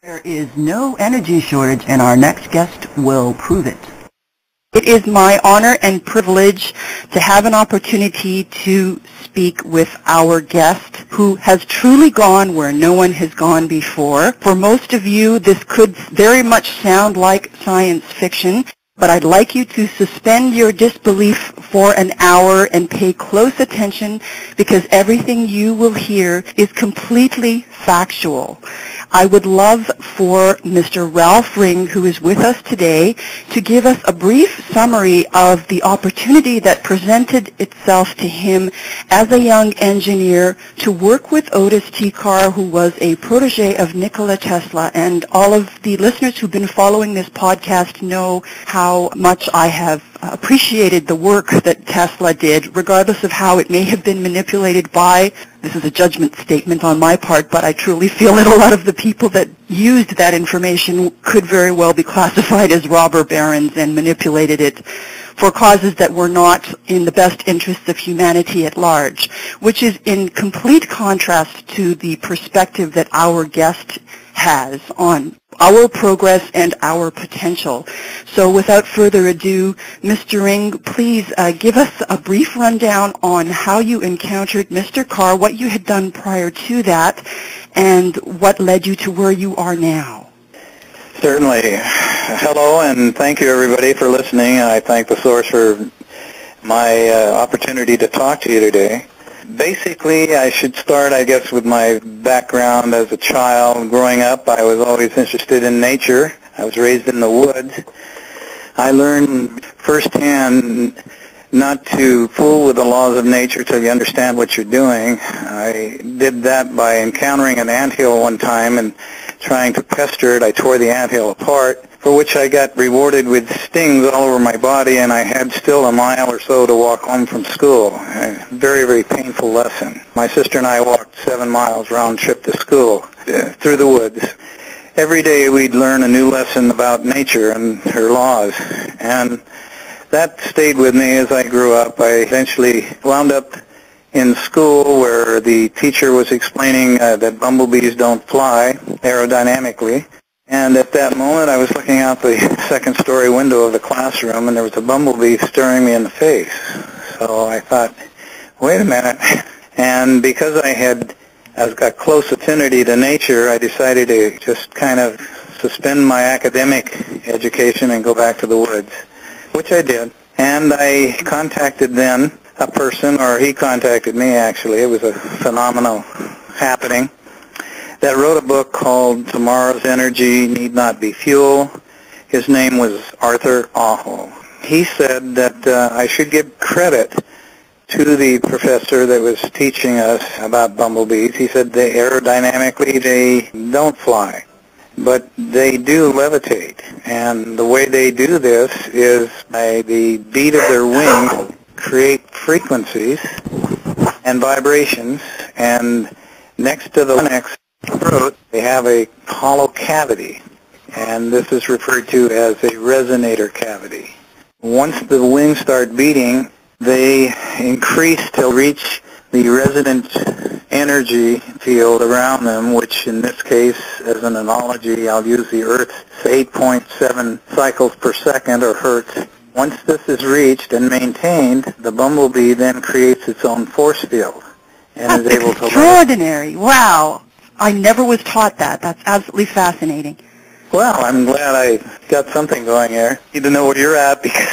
There is no energy shortage, and our next guest will prove it. It is my honor and privilege to have an opportunity to speak with our guest who has truly gone where no one has gone before. For most of you, this could very much sound like science fiction, but I'd like you to suspend your disbelief for an hour and pay close attention because everything you will hear is completely factual. I would love for Mr. Ralph Ring, who is with us today, to give us a brief summary of the opportunity that presented itself to him as a young engineer to work with Otis T. Carr, who was a protege of Nikola Tesla. And all of the listeners who've been following this podcast know how much I have appreciated the work that Tesla did, regardless of how it may have been manipulated by, this is a judgment statement on my part, but I truly feel that a lot of the people that used that information could very well be classified as robber barons and manipulated it for causes that were not in the best interests of humanity at large, which is in complete contrast to the perspective that our guest has on our progress and our potential. So without further ado, Mr. Ring, please give us a brief rundown on how you encountered Mr. Carr, what you had done prior to that, and what led you to where you are now. Certainly. Hello, and thank you everybody for listening. I thank the source for my opportunity to talk to you today. Basically, I should start, I guess, with my background as a child. Growing up, I was always interested in nature. I was raised in the woods. I learned firsthand not to fool with the laws of nature till you understand what you're doing. I did that by encountering an anthill one time and trying to pester it. I tore the anthill apart, for which I got rewarded with stings all over my body, and I had still a mile or so to walk home from school. A very, very painful lesson. My sister and I walked 7 miles round trip to school through the woods. Every day we'd learn a new lesson about nature and her laws, and that stayed with me as I grew up. I eventually wound up in school where the teacher was explaining that bumblebees don't fly aerodynamically. And at that moment, I was looking out the second-story window of the classroom, and there was a bumblebee staring me in the face. So I thought, wait a minute. And because I had a close affinity to nature, I decided to just kind of suspend my academic education and go back to the woods, which I did. And I contacted then a person, or he contacted me actually. It was a phenomenal happening, that wrote a book called Tomorrow's Energy Need Not Be Fuel. His name was Arthur Aho. He said that I should give credit to the professor that was teaching us about bumblebees. He said they aerodynamically they don't fly, but they do levitate. And the way they do this is by the beat of their wings create frequencies and vibrations, and next to the next throat, they have a hollow cavity, and this is referred to as a resonator cavity. Once the wings start beating, they increase till reach the resonant energy field around them, which in this case, as an analogy, I'll use the Earth's 8.7 cycles per second, or hertz. Once this is reached and maintained, the bumblebee then creates its own force field and is able to... Extraordinary! Wow! I never was taught that. That's absolutely fascinating. Well, I'm glad I got something going here. You need to know where you're at because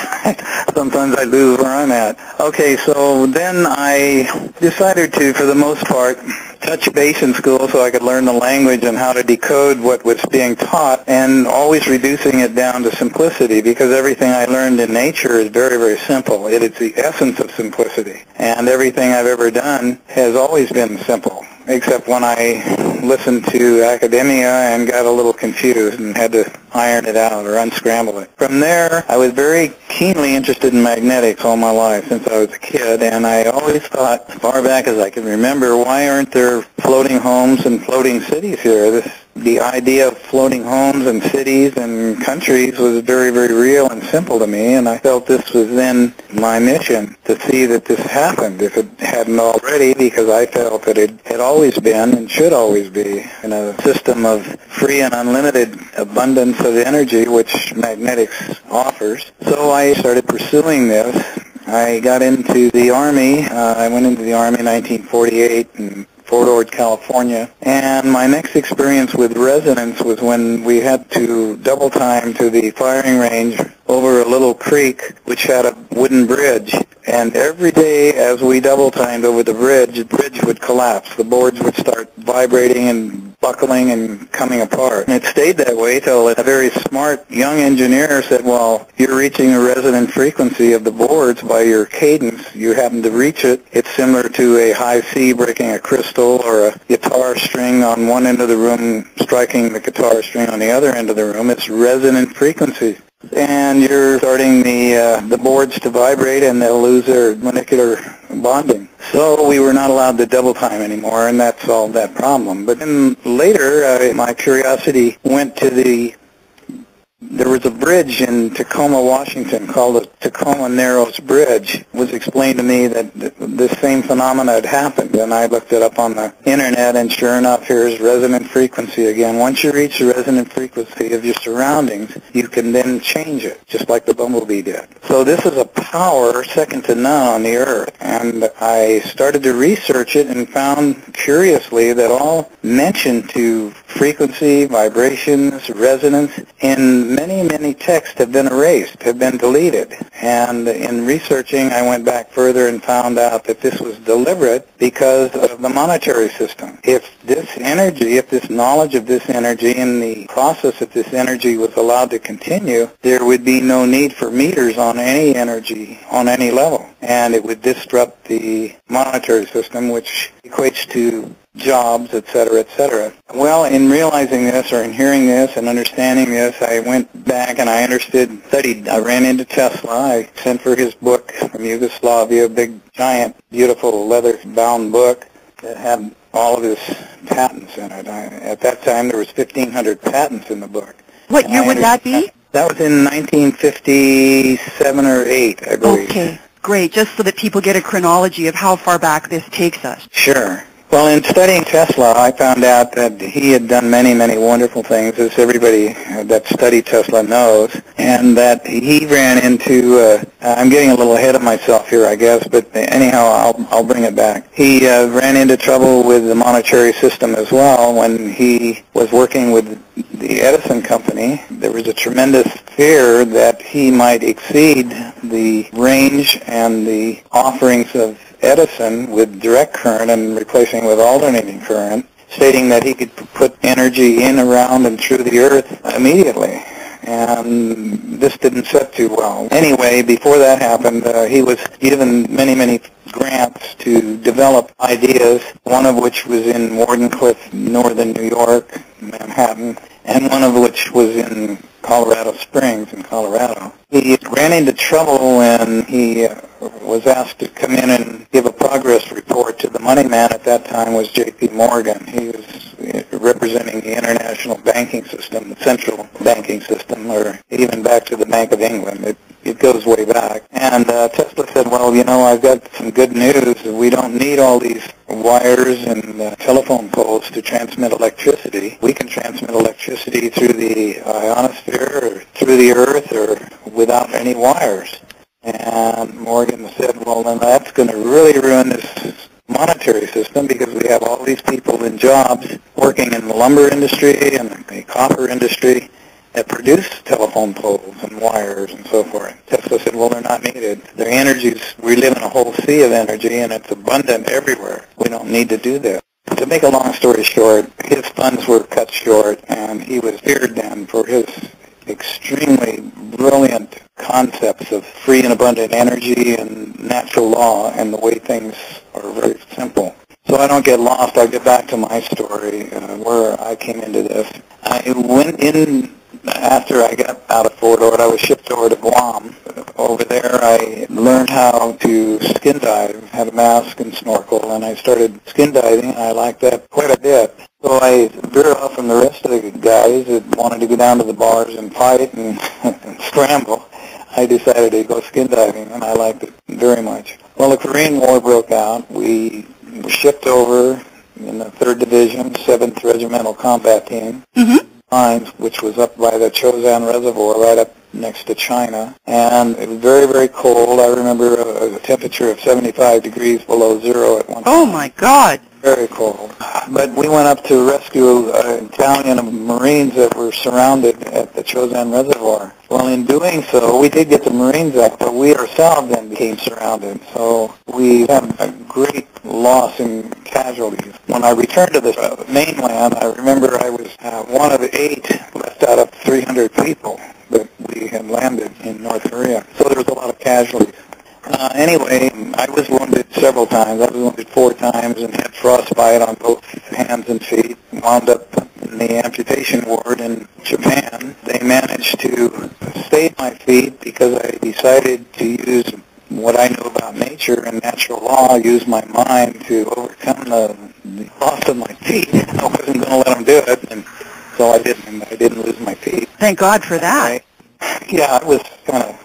sometimes I lose where I'm at. Okay, so then I decided to, for the most part, touch base in school so I could learn the language and how to decode what was being taught, and always reducing it down to simplicity, because everything I learned in nature is very, very simple. It is the essence of simplicity. And everything I've ever done has always been simple, except when I listened to academia and got a little confused and had to iron it out or unscramble it. From there, I was very keenly interested in magnetics all my life since I was a kid, and I always thought, as far back as I can remember, why aren't there floating homes and floating cities here? This the idea of floating homes and cities and countries was very, very real and simple to me, and I felt this was then my mission to see that this happened, if it hadn't already, because I felt that it had always been and should always be in a system of free and unlimited abundance of energy, which magnetics offers. So I started pursuing this. I got into the Army. I went into the Army in 1948 in Fort Ord, California. And my next experience with resonance was when we had to double time to the firing range over a little creek which had a wooden bridge. And every day as we double timed over the bridge would collapse. The boards would start vibrating and buckling and coming apart. And it stayed that way till a very smart young engineer said, well, you're reaching a resonant frequency of the boards by your cadence. You happen to reach it. It's similar to a high C breaking a crystal or a guitar string on one end of the room striking the guitar string on the other end of the room. It's resonant frequency. And you're starting the boards to vibrate, and they'll lose their molecular bonding. So we were not allowed to double time anymore, and that solved that problem. But then later, my curiosity went to there was a bridge in Tacoma, Washington called the Tacoma Narrows Bridge. It was explained to me that this same phenomena had happened, and I looked it up on the internet, and sure enough, here's resonant frequency again. Once you reach the resonant frequency of your surroundings, you can then change it, just like the bumblebee did. So this is a power second to none on the earth, and I started to research it and found, curiously, that all mention to frequency, vibrations, resonance in many, many texts have been erased, have been deleted. And in researching, I went back further and found out that this was deliberate because of the monetary system. If this energy, if this knowledge of this energy and the process of this energy was allowed to continue, there would be no need for meters on any energy on any level. And it would disrupt the monetary system, which equates to jobs, etc., etc. Well, in realizing this, or in hearing this and understanding this, I went back and I studied. I ran into Tesla. I sent for his book from Yugoslavia, a big, giant, beautiful, leather-bound book that had all of his patents in it. At that time, there was 1,500 patents in the book. What year would that be? That was in 1957 or 8, I believe. Okay, great. Just so that people get a chronology of how far back this takes us. Sure. Well, in studying Tesla, I found out that he had done many, many wonderful things, as everybody that studied Tesla knows, and that he ran into, I'm getting a little ahead of myself here, I guess, but anyhow, I'll bring it back. He ran into trouble with the monetary system as well when he was working with the Edison company. There was a tremendous fear that he might exceed the range and the offerings of Edison with direct current and replacing with alternating current, stating that he could put energy in, around, and through the earth immediately. And this didn't set too well. Anyway, before that happened, he was given many, many grants to develop ideas, one of which was in Wardenclyffe, northern New York, Manhattan, and one of which was in Colorado Springs in Colorado. He ran into trouble when he was asked to come in and give a progress report to the money man at that time was J.P. Morgan. He was representing the international banking system, the central banking system, or even back to the Bank of England. It goes way back. And Tesla said, well, you know, I've got some good news. We don't need all these wires and telephone poles to transmit electricity. We can transmit electricity through the ionosphere or through the earth or without any wires. And Morgan said, well, then that's going to really ruin this monetary system because we have all these people in jobs working in the lumber industry and the copper industry that produce telephone poles and wires and so forth. Tesla said, well, they're not needed. Their energies, we live in a whole sea of energy and it's abundant everywhere. We don't need to do this. To make a long story short, his funds were cut short and he was feared then for his extremely brilliant concepts of free and abundant energy and natural law and the way things are very simple. So I don't get lost. I'll get back to my story, where I came into this. I went in after I got out of Fort Ord. I was shipped over to Guam. Over there I learned how to skin dive, had a mask and snorkel, and I started skin diving. I liked that quite a bit. So I veer off from the rest of the guys that wanted to go down to the bars and fight and, and scramble. I decided to go skin diving, and I liked it very much. Well, the Korean War broke out. We were shipped over in the 3rd Division, 7th Regimental Combat Team, which was up by the Chosan Reservoir, right up next to China. And it was very, very cold. I remember a temperature of 75 degrees below zero at one time. Oh, my God. Very cold. But we went up to rescue an battalion of Marines that were surrounded at the Chosan Reservoir. Well, in doing so, we did get the Marines out, but we ourselves then became surrounded. So we had a great loss in casualties. When I returned to the mainland, I remember I was one of 8 left out of 300 people that we had landed in North Korea. So there was a lot of casualties. Anyway, I was wounded several times. I was wounded 4 times and had frostbite on both hands and feet. Wound up in the amputation ward in Japan. They managed to save my feet because I decided to use what I knew about nature and natural law, use my mind to overcome the loss of my feet. I wasn't going to let them do it, and so I didn't. I didn't lose my feet. Thank God for that. Yeah, it was kind of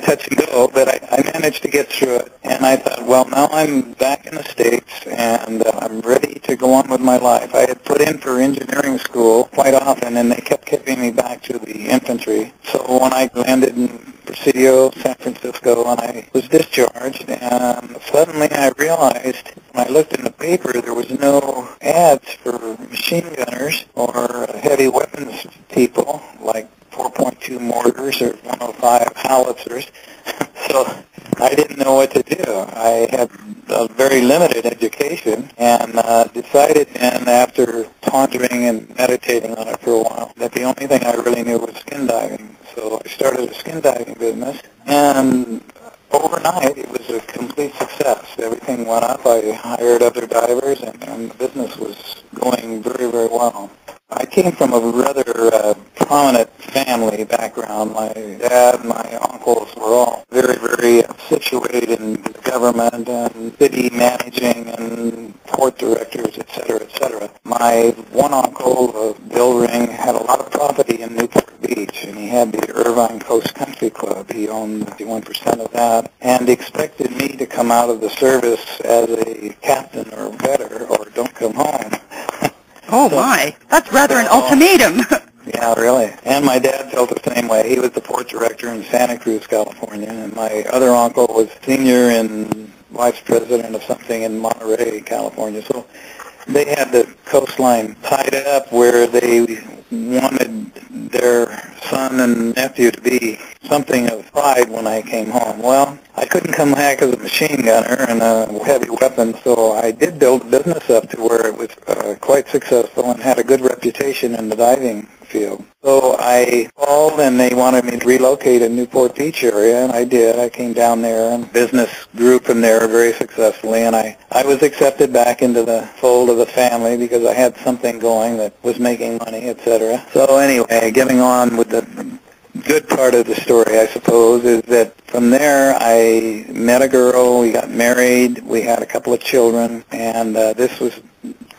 touch and go, but I managed to get through it. And I thought, well, now I'm back in the States, and I'm ready to go on with my life. I had put in for engineering school quite often, and they kept kicking me back to the infantry. So when I landed in Presidio, San Francisco, and I was discharged, and suddenly I realized when I looked in the paper, there was no ads for machine gunners or heavy weapons people like 4.2 mortars or 105 howitzers. So I didn't know what to do. I had a very limited education and decided, and after pondering and meditating on it for a while, that the only thing I really knew was skin diving. So I started a skin diving business, and overnight it was a complete success. Everything went up. I hired other divers, and the business was going very, very well. I came from a rather prominent family background. My dad, my uncles were all very, very situated in the government and city managing and port directors, et cetera, et cetera. My one uncle, Bill Ring, had a lot of property in Newport Beach, and he had the Irvine Coast Country Club. He owned 51% of that and expected me to come out of the service as a captain or better or don't come home. Oh, my. That's rather an ultimatum. Yeah, really. And my dad felt the same way. He was the port director in Santa Cruz, California, and my other uncle was senior and vice president of something in Monterey, California. So they had the coastline tied up where they wanted their son and nephew to be something of pride when I came home. Well, I couldn't come back as a machine gunner and a heavy weapon, so I did build a business up to where it was quite successful and had a good reputation in the diving field. So I called, and they wanted me to relocate in Newport Beach area, and I did. I came down there, and business grew from there very successfully, and I was accepted back into the fold of the family because I had something going that was making money, etc. So anyway, getting on with the good part of the story, I suppose, is that from there I met a girl, we got married, we had a couple of children, and this was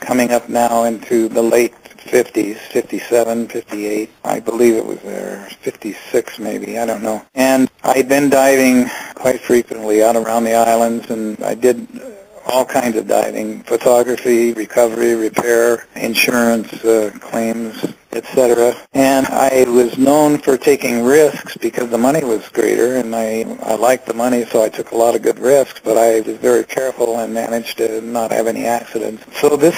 coming up now into the late 50s, 57, 58, I believe it was there, 56 maybe, I don't know. And I'd been diving quite frequently out around the islands, and I did all kinds of diving, photography, recovery, repair, insurance claims, etc. And I was known for taking risks because the money was greater, and I liked the money, so I took a lot of good risks, but I was very careful and managed to not have any accidents. So this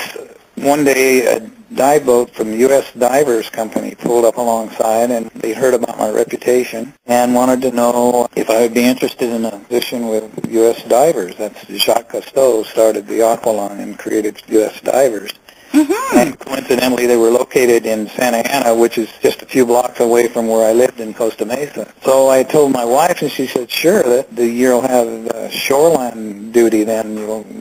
one day, a dive boat from U.S. Divers Company pulled up alongside, and they heard about my reputation and wanted to know if I would be interested in a position with U.S. Divers. That's Jacques Cousteau started the Aqualine and created U.S. Divers. Mm-hmm. And coincidentally, they were located in Santa Ana, which is just a few blocks away from where I lived in Costa Mesa. So I told my wife, and she said, sure, that you'll have shoreline duty then.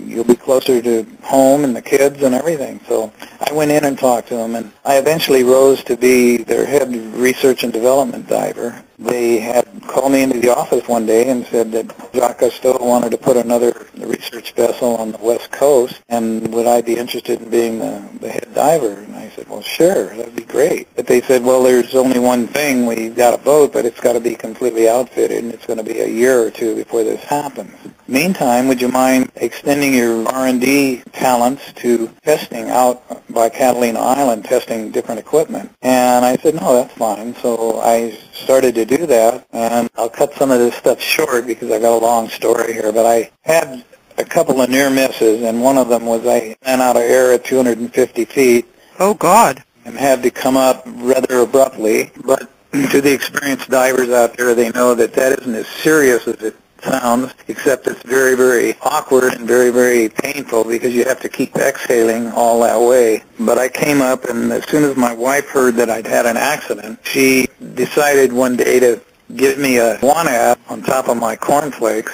You'll be closer to home and the kids and everything. So I went in and talked to them, and I eventually rose to be their head research and development diver. they had called me into the office one day and said that Jacques Cousteau wanted to put another research vessel on the West Coast, and would I be interested in being the head diver? And I said, well, sure, that'd be great. But they said, well, there's only one thing. We've got a boat, but it's got to be completely outfitted, and it's going to be a year or two before this happens. Meantime, would you mind extending your R&D talents to testing out by Catalina Island, testing different equipment? And I said, no, that's fine. So I started to do that, and I'll cut some of this stuff short because I got a long story here, but I had a couple of near misses, and one of them was I ran out of air at 250 feet. Oh, God. And had to come up rather abruptly. But to the experienced divers out there, they know that that isn't as serious as it sounds, except it's very, very awkward and very, very painful because you have to keep exhaling all that way. But I came up, and as soon as my wife heard that I'd had an accident, she decided one day to give me a one-app on top of my cornflakes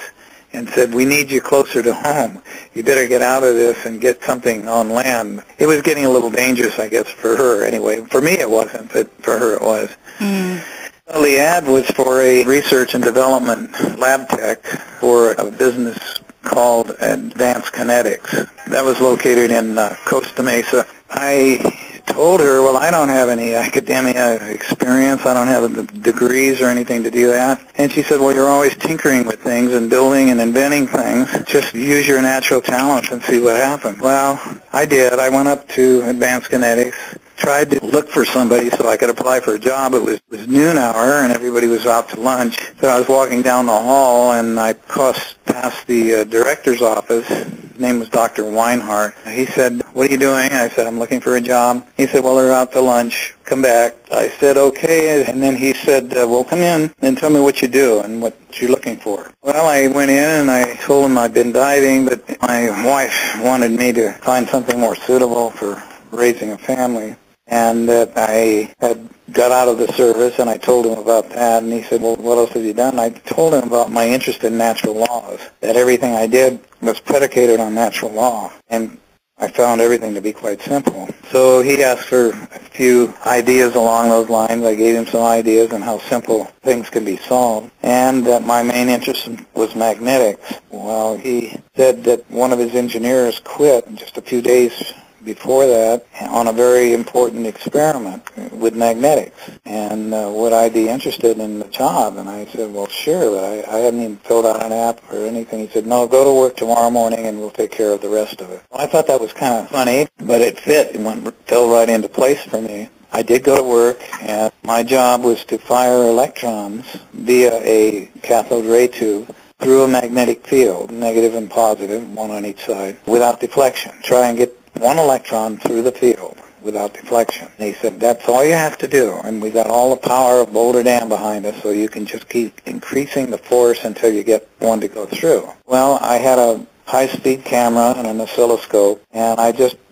and said, we need you closer to home. You better get out of this and get something on land. It was getting a little dangerous, I guess, for her anyway. For me it wasn't, but for her it was. Well, the ad was for a research and development lab tech for a business called Advanced Kinetics. That was located in Costa Mesa. I told her, well, I don't have any academia experience. I don't have the degrees or anything to do that. And she said, well, you're always tinkering with things and building and inventing things. Just use your natural talents and see what happens. Well, I did. I went up to Advanced Kinetics, tried to look for somebody so I could apply for a job. It was noon hour, and everybody was out to lunch. So I was walking down the hall, and I crossed past the director's office. His name was Dr. Weinhardt. He said, what are you doing? I said, I'm looking for a job. He said, well, they're out to lunch. Come back. I said, okay. And then he said, well, come in and tell me what you do and what you're looking for. Well, I went in and I told him I'd been diving, but my wife wanted me to find something more suitable for raising a family. And I had got out of the service, and I told him about that, and he said, well, what else have you done? I told him about my interest in natural laws, that everything I did was predicated on natural law, and I found everything to be quite simple. So he asked for a few ideas along those lines. I gave him some ideas on how simple things can be solved, and that my main interest was magnetics. Well, he said that one of his engineers quit just a few days before that on a very important experiment with magnetics, and would I be interested in the job? And I said, well, sure, but I hadn't even filled out an app or anything. He said, no, go to work tomorrow morning and we'll take care of the rest of it. Well, I thought that was kind of funny, but it fit. It fell right into place for me. I did go to work, and my job was to fire electrons via a cathode ray tube through a magnetic field, negative and positive, one on each side, without deflection. Try and get one electron through the field without deflection. And he said, that's all you have to do. And we got all the power of Boulder Dam behind us, so you can just keep increasing the force until you get one to go through. Well, I had a high-speed camera and an oscilloscope, and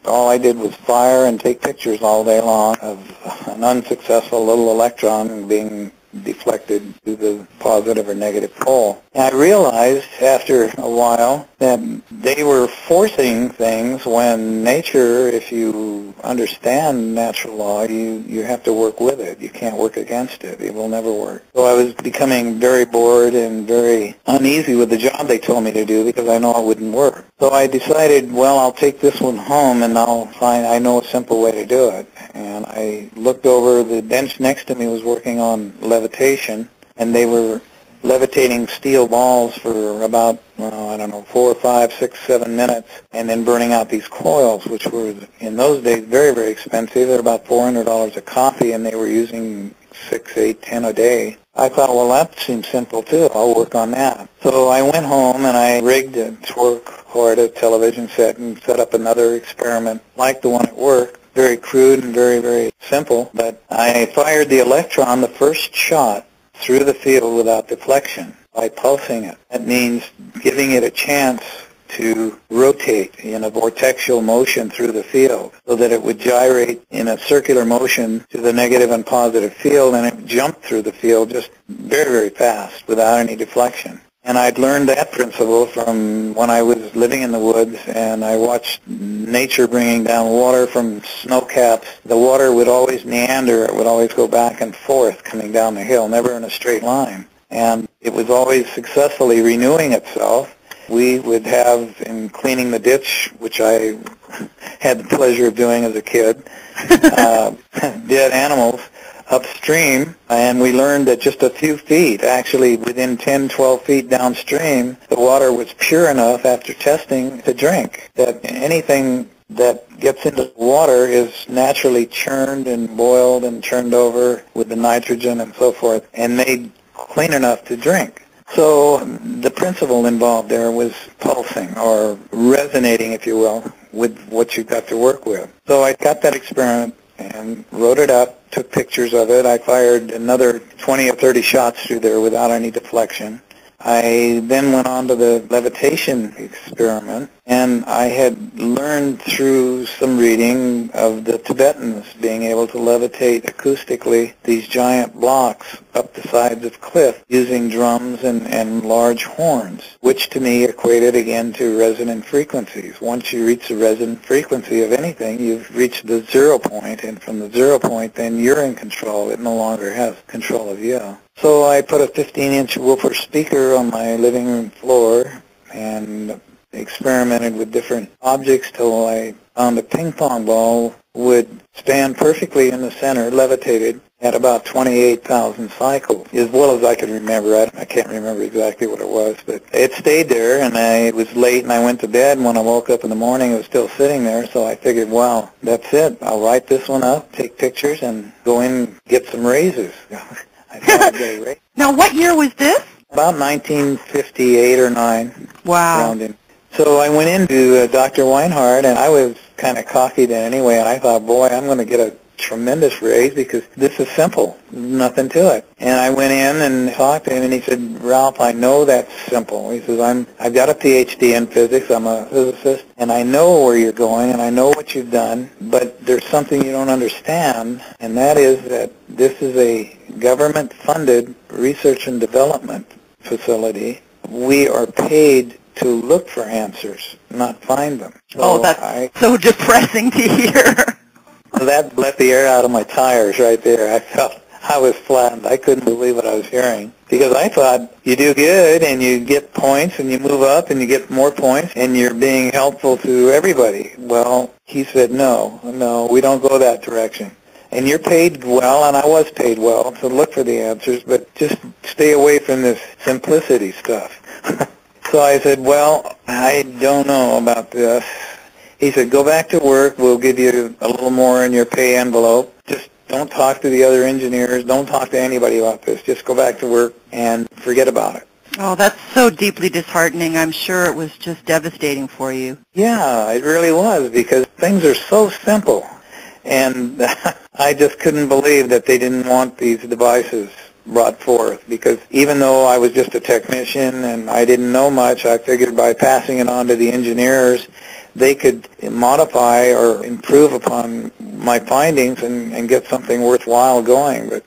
all I did was fire and take pictures all day long of an unsuccessful little electron being deflected to the positive or negative pole. And I realized after a while that they were forcing things when nature, if you understand natural law, you have to work with it. You can't work against it. It will never work. So I was becoming very bored and very uneasy with the job they told me to do because I know it wouldn't work. So I decided, well, I'll take this one home and I know a simple way to do it. And I looked over, the bench next to me was working on levitation, and they were levitating steel balls for about, 4, 5, 6, 7 minutes, and then burning out these coils, which were, in those days, very, very expensive. They're about $400 a copy, and they were using 6, 8, 10 a day. I thought, well, that seems simple, too. I'll work on that. So I went home, and I rigged a torque cord, a television set, and set up another experiment like the one at work. Very crude and very, very simple, but I fired the electron, the first shot, through the field without deflection by pulsing it. That means giving it a chance to rotate in a vortexual motion through the field so that it would gyrate in a circular motion to the negative and positive field, and it jumped through the field just very, very fast without any deflection. And I'd learned that principle from when I was living in the woods, and I watched nature bringing down water from snow caps. The water would always meander. It would always go back and forth coming down the hill, never in a straight line. And it was always successfully renewing itself. We would have, in cleaning the ditch, which I had the pleasure of doing as a kid, dead animals upstream, and we learned that just a few feet, actually within 10, 12 feet downstream, the water was pure enough after testing to drink. That anything that gets into the water is naturally churned and boiled and turned over with the nitrogen and so forth, and made clean enough to drink. So the principle involved there was pulsing, or resonating, if you will, with what you got to work with. So I got that experiment and wrote it up, took pictures of it. I fired another 20 or 30 shots through there without any deflection. I then went on to the levitation experiment, and I had learned through some reading of the Tibetans being able to levitate acoustically these giant blocks up the sides of cliffs using drums and large horns, which to me equated again to resonant frequencies. Once you reach the resonant frequency of anything, you've reached the 0 point, and from the 0 point, then you're in control. It no longer has control of you. So I put a 15-inch woofer speaker on my living room floor and experimented with different objects till I found a ping pong ball would stand perfectly in the center, levitated at about 28,000 cycles, as well as I could remember. I can't remember exactly what it was, but it stayed there, and it was late, and I went to bed, and when I woke up in the morning, it was still sitting there, so I figured, wow, that's it. I'll write this one up, take pictures, and go in and get some raises. I thought I'd get a raise. Now, what year was this? About 1958 or 9. Wow. Around in. So I went into Dr. Weinhardt, and I was kind of cocky then anyway, and I thought, boy, I'm going to get a tremendous raise because this is simple, nothing to it. And I went in and talked to him, and he said, Ralph, I know that's simple. He says, I've got a PhD in physics, I'm a physicist, and I know where you're going, and I know what you've done, but there's something you don't understand, and that is that this is a government-funded research and development facility. We are paid to look for answers, not find them. So that's so depressing to hear. That let the air out of my tires right there. I felt I was flattened. I couldn't believe what I was hearing, because I thought you do good and you get points and you move up and you get more points and you're being helpful to everybody. Well, he said, no, we don't go that direction. And you're paid well, and I was paid well, to look for the answers, but just stay away from this simplicity stuff. So I said, well, I don't know about this. He said, go back to work. We'll give you a little more in your pay envelope. Just don't talk to the other engineers. Don't talk to anybody about this. Just go back to work and forget about it. Oh, that's so deeply disheartening. I'm sure it was just devastating for you. Yeah, it really was, because things are so simple. And I just couldn't believe that they didn't want these devices brought forth, because even though I was just a technician and I didn't know much, I figured by passing it on to the engineers, they could modify or improve upon my findings and get something worthwhile going. But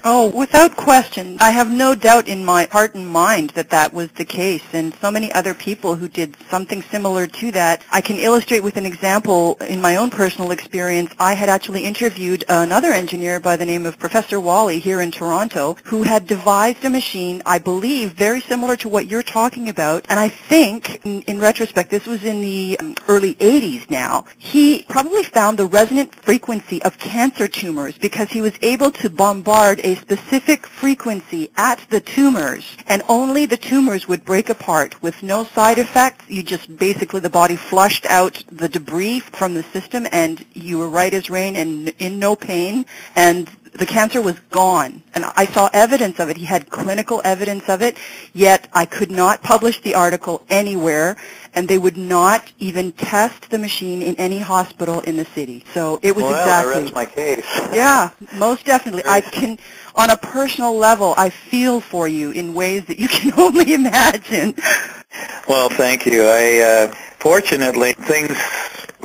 oh, without question. I have no doubt in my heart and mind that that was the case, and so many other people who did something similar to that. I can illustrate with an example in my own personal experience. I had actually interviewed another engineer by the name of Professor Wally here in Toronto, who had devised a machine, I believe, very similar to what you're talking about, and I think, in retrospect, this was in the early 80s now. He probably found the resonant frequency of cancer tumors because he was able to bombard a specific frequency at the tumors, and only the tumors would break apart with no side effects. You just basically, the body flushed out the debris from the system, and you were right as rain and in no pain, and the cancer was gone. And I saw evidence of it. He had clinical evidence of it, yet I could not publish the article anywhere, and they would not even test the machine in any hospital in the city. So it was exactly... I rest my case. Yeah, most definitely. I can, on a personal level, I feel for you in ways that you can only imagine. Well, thank you. Fortunately, things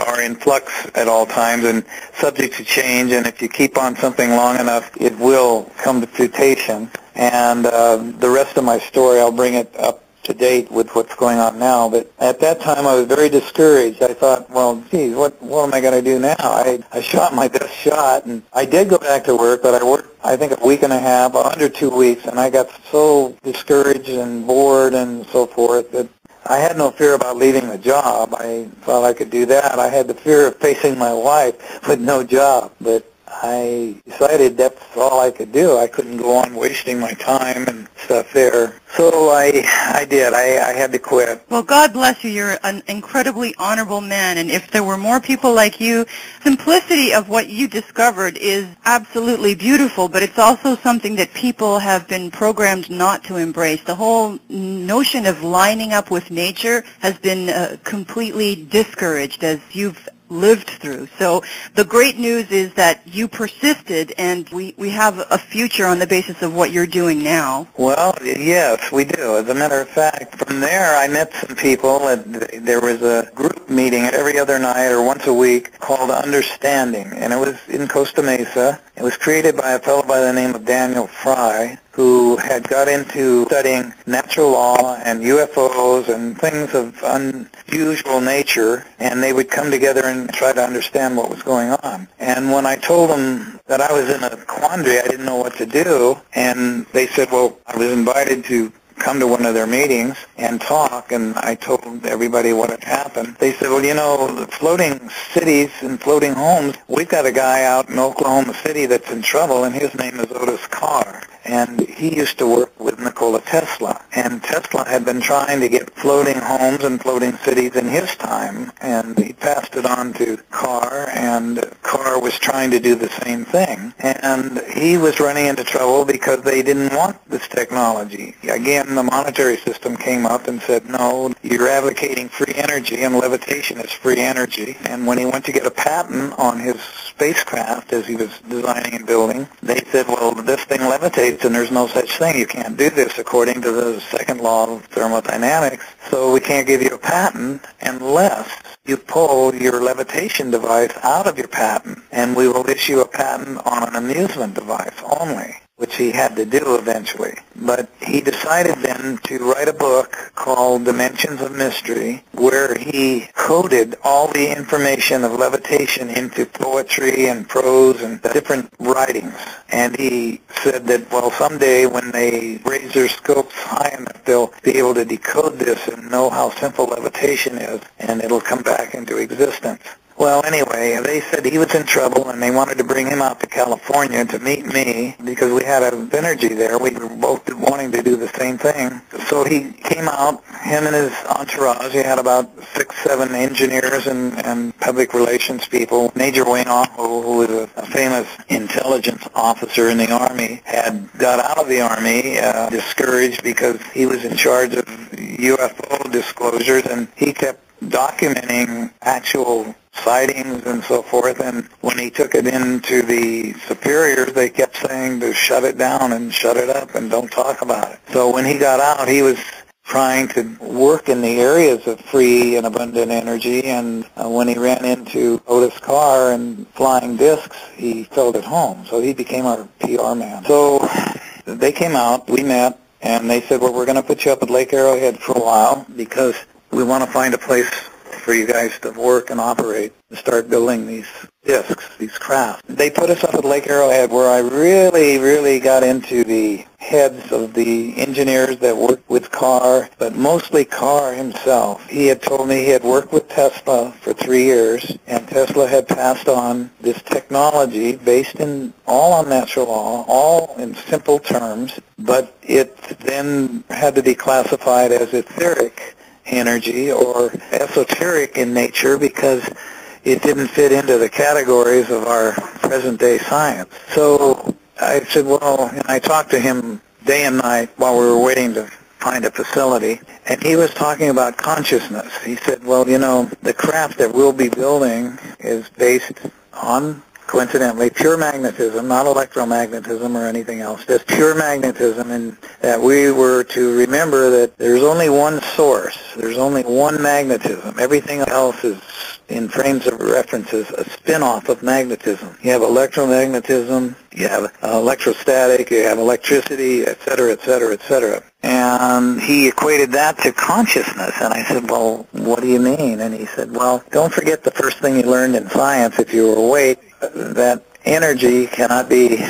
are in flux at all times and subject to change, and if you keep on something long enough, it will come to fruition. And the rest of my story, I'll bring it up to date with what's going on now. But at that time, I was very discouraged. I thought, well, geez, what am I going to do now? I shot my best shot, and I did go back to work, but I worked, I think, a week and a half, under 2 weeks, and I got so discouraged and bored and so forth that I had no fear about leaving the job. I thought I could do that. I had the fear of facing my wife with no job, but I decided that's all I could do. I couldn't go on wasting my time and stuff there. So I did. I had to quit. Well, God bless you. You're an incredibly honorable man, and if there were more people like you, simplicity of what you discovered is absolutely beautiful, but it's also something that people have been programmed not to embrace. The whole notion of lining up with nature has been completely discouraged, as you've lived through. So the great news is that you persisted, and we have a future on the basis of what you're doing now. Well, yes, we do. As a matter of fact, from there I met some people. There was a group meeting every other night or once a week called Understanding, and it was in Costa Mesa. It was created by a fellow by the name of Daniel Fry, who had got into studying natural law and UFOs and things of unusual nature, and they would come together and try to understand what was going on. And when I told them that I was in a quandary, I didn't know what to do, and they said, well, I was invited to come to one of their meetings and talk, and I told everybody what had happened. They said, well, you know, floating cities and floating homes, we've got a guy out in Oklahoma City that's in trouble, and his name is Otis Carr. And he used to work with Nikola Tesla. And Tesla had been trying to get floating homes and floating cities in his time, and he passed it on to Carr, and Carr was trying to do the same thing. And he was running into trouble because they didn't want this technology. Again, the monetary system came up and said, no, you're advocating free energy, and levitation is free energy. And when he went to get a patent on his spacecraft, as he was designing and building, they said, well, this thing levitates, and there's no such thing. You can't do this according to the second law of thermodynamics, so we can't give you a patent unless you pull your levitation device out of your patent, and we will issue a patent on an amusement device only, which he had to do eventually. But he decided then to write a book called Dimensions of Mystery, where he coded all the information of levitation into poetry and prose and different writings. And he said that, well, someday when they raise their scopes high enough, they'll be able to decode this and know how simple levitation is, and it'll come back into existence. Well, anyway, they said he was in trouble, and they wanted to bring him out to California to meet me because we had a synergy there. We were both wanting to do the same thing. So he came out, him and his entourage. He had about 6, 7 engineers and public relations people. Major Wayne Aho, who was a famous intelligence officer in the Army, had got out of the Army discouraged because he was in charge of UFO disclosures, and he kept documenting actual sightings and so forth, and when he took it into the superiors, they kept saying to shut it down and shut it up and don't talk about it. So when he got out, he was trying to work in the areas of free and abundant energy, and when he ran into Otis Carr and flying discs, he felt at home. So he became our PR man. So they came out, we met, and they said, well, we're going to put you up at Lake Arrowhead for a while because we want to find a place for you guys to work and operate and start building these discs, these crafts. They put us up at Lake Arrowhead, where I really got into the heads of the engineers that worked with Carr, but mostly Carr himself. He had told me he had worked with Tesla for 3 years, and Tesla had passed on this technology based in all on natural law, all in simple terms, but it then had to be classified as etheric energy or esoteric in nature because it didn't fit into the categories of our present-day science. So I said, well, and I talked to him day and night while we were waiting to find a facility, and he was talking about consciousness. He said, well, you know, the craft that we'll be building is based on coincidentally, pure magnetism, not electromagnetism or anything else, just pure magnetism, and that we were to remember that there's only one source, there's only one magnetism. Everything else is, in frames of references, a spin-off of magnetism. You have electromagnetism, you have electrostatic, you have electricity, etc., etc., etc. And he equated that to consciousness. And I said, well, what do you mean? And he said, well, don't forget the first thing you learned in science if you were awake, that energy cannot be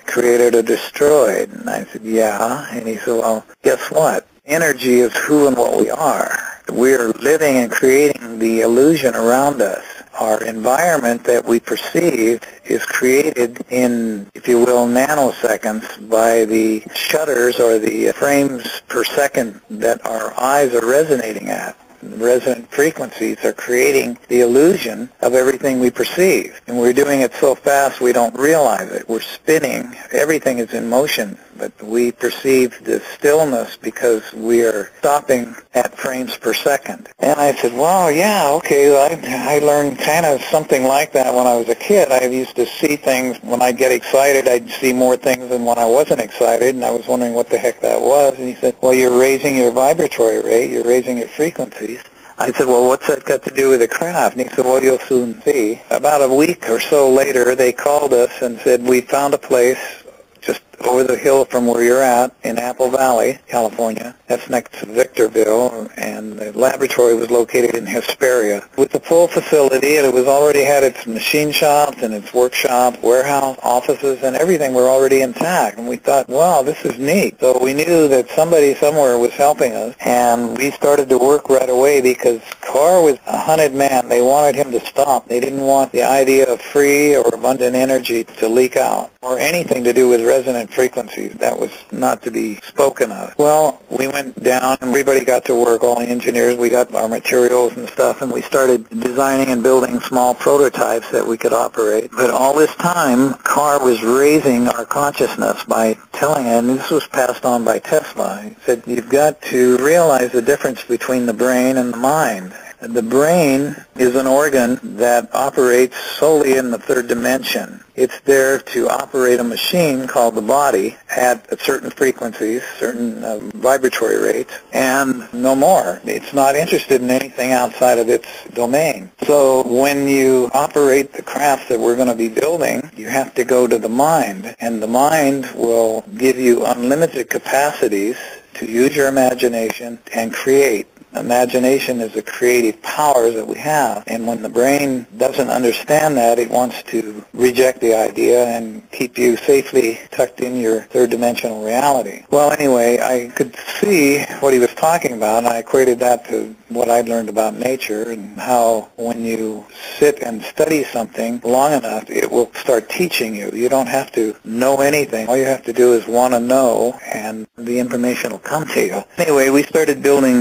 created or destroyed. And I said, yeah. And he said, well, guess what? Energy is who and what we are. We're living and creating the illusion around us. Our environment that we perceive is created in, if you will, nanoseconds by the shutters or the frames per second that our eyes are resonating at. The resonant frequencies are creating the illusion of everything we perceive. And we're doing it so fast we don't realize it. We're spinning. Everything is in motion. But we perceive the stillness because we are stopping at frames per second. And I said, well, yeah, okay, I learned kind of something like that when I was a kid. I used to see things. When I'd get excited, I'd see more things than when I wasn't excited, and I was wondering what the heck that was. And he said, well, you're raising your vibratory rate, you're raising your frequencies. I said, well, what's that got to do with the craft? And he said, well, you'll soon see. About a week or so later, they called us and said, we found a place just over the hill from where you're at in Apple Valley, California. That's next to Victorville, and the laboratory was located in Hesperia. With the full facility, and it was already had its machine shops and its workshop, warehouse, offices, and everything were already intact. And we thought, wow, this is neat. So we knew that somebody somewhere was helping us, and we started to work right away because Carr was a hunted man. They wanted him to stop. They didn't want the idea of free or abundant energy to leak out or anything to do with resonant frequencies. That was not to be spoken of. Well, we went down and everybody got to work, all the engineers. We got our materials and stuff, and we started designing and building small prototypes that we could operate. But all this time, Carr was raising our consciousness by telling, and this was passed on by Tesla. He said, you've got to realize the difference between the brain and the mind. The brain is an organ that operates solely in the third dimension. It's there to operate a machine called the body at certain frequencies, certain vibratory rates, and no more. It's not interested in anything outside of its domain. So when you operate the crafts that we're going to be building, you have to go to the mind, and the mind will give you unlimited capacities to use your imagination and create. Imagination is a creative power that we have, and when the brain doesn't understand that, it wants to reject the idea and keep you safely tucked in your third-dimensional reality. Well, anyway, I could see what he was talking about, and I equated that to what I'd learned about nature and how when you sit and study something long enough, it will start teaching you. You don't have to know anything. All you have to do is want to know, and the information will come to you. Anyway, we started building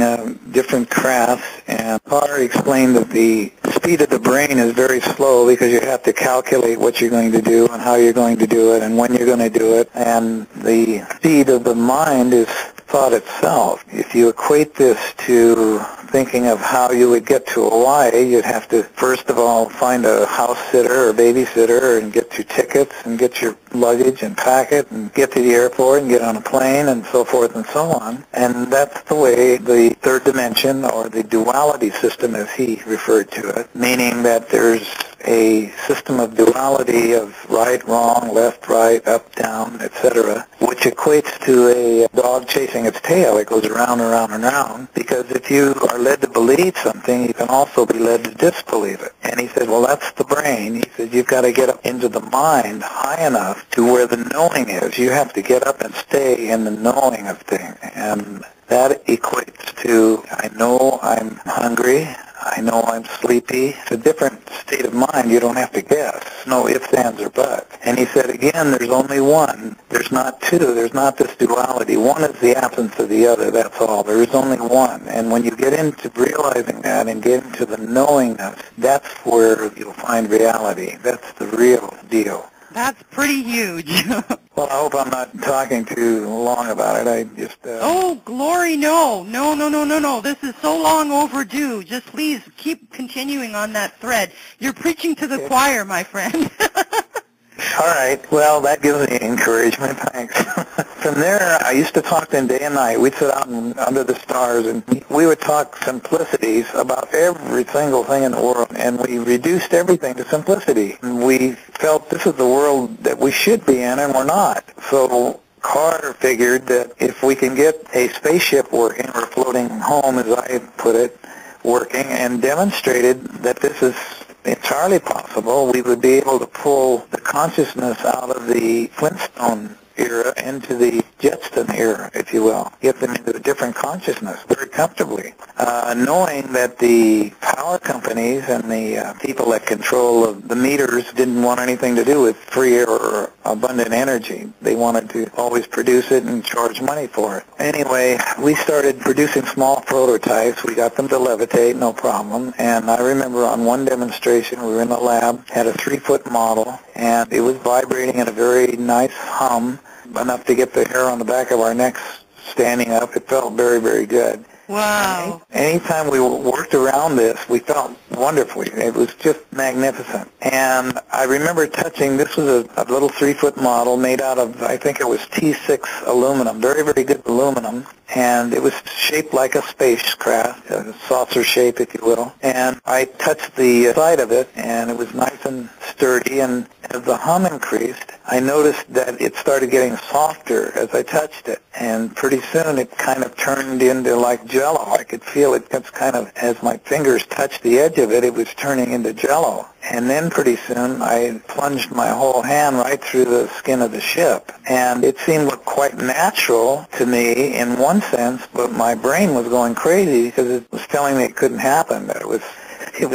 different crafts, and Carr explained that the speed of the brain is very slow because you have to calculate what you're going to do and how you're going to do it and when you're going to do it, and the speed of the mind is thought itself. If you equate this to thinking of how you would get to Hawaii, you'd have to first of all find a house sitter or babysitter and get your tickets and get your luggage and pack it and get to the airport and get on a plane and so forth and so on. And that's the way the third dimension, or the duality system as he referred to it, meaning that there's a system of duality of right, wrong, left, right, up, down, etc., which equates to a dog chasing its tail. It goes around and around and around, because if you are led to believe something, you can also be led to disbelieve it. And he said, well, that's the brain. He said, you've got to get up into the mind high enough to where the knowing is. You have to get up and stay in the knowing of things. And that equates to, I know I'm hungry, I know I'm sleepy. It's a different state of mind. You don't have to guess. No ifs, ands, or buts. And he said, again, there's only one. There's not two. There's not this duality. One is the absence of the other. That's all. There is only one. And when you get into realizing that and get into the knowingness, that's where you'll find reality. That's the real deal. That's pretty huge. Well, I hope I'm not talking too long about it. I just... Oh, glory, no. No. This is so long overdue. Just please keep continuing on that thread. You're preaching to the choir, my friend. All right. Well, that gives me encouragement. Thanks. From there, I used to talk to him day and night. We'd sit out under the stars, and we would talk simplicities about every single thing in the world, and we reduced everything to simplicity. And we felt this is the world that we should be in, and we're not. So Carter figured that if we can get a spaceship working, or floating home, as I put it, working, and demonstrated that this is entirely possible, we would be able to pull the consciousness out of the Flintstone era into the Jetson era, if you will. Get them into a different consciousness very comfortably, knowing that the power companies and the people that control the meters didn't want anything to do with free or abundant energy. They wanted to always produce it and charge money for it. Anyway, we started producing small prototypes. We got them to levitate, no problem. And I remember on one demonstration, we were in the lab, had a 3-foot model, and it was vibrating at a very nice hum, enough to get the hair on the back of our necks standing up. It felt very, very good. Wow. Anytime we worked around this, we felt wonderfully. It was just magnificent. And I remember touching, this was a little 3-foot model made out of, I think it was T6 aluminum, very, very good aluminum. And it was shaped like a spacecraft, a saucer shape, if you will. And I touched the side of it, and it was nice and sturdy. And as the hum increased, I noticed that it started getting softer as I touched it. And pretty soon it kind of turned into like Jell-O. I could feel it just kind of, as my fingers touched the edge of it, it was turning into Jell-O. And then pretty soon I plunged my whole hand right through the skin of the ship. And it seemed quite natural to me in one sense, but my brain was going crazy because it was telling me it couldn't happen, that it was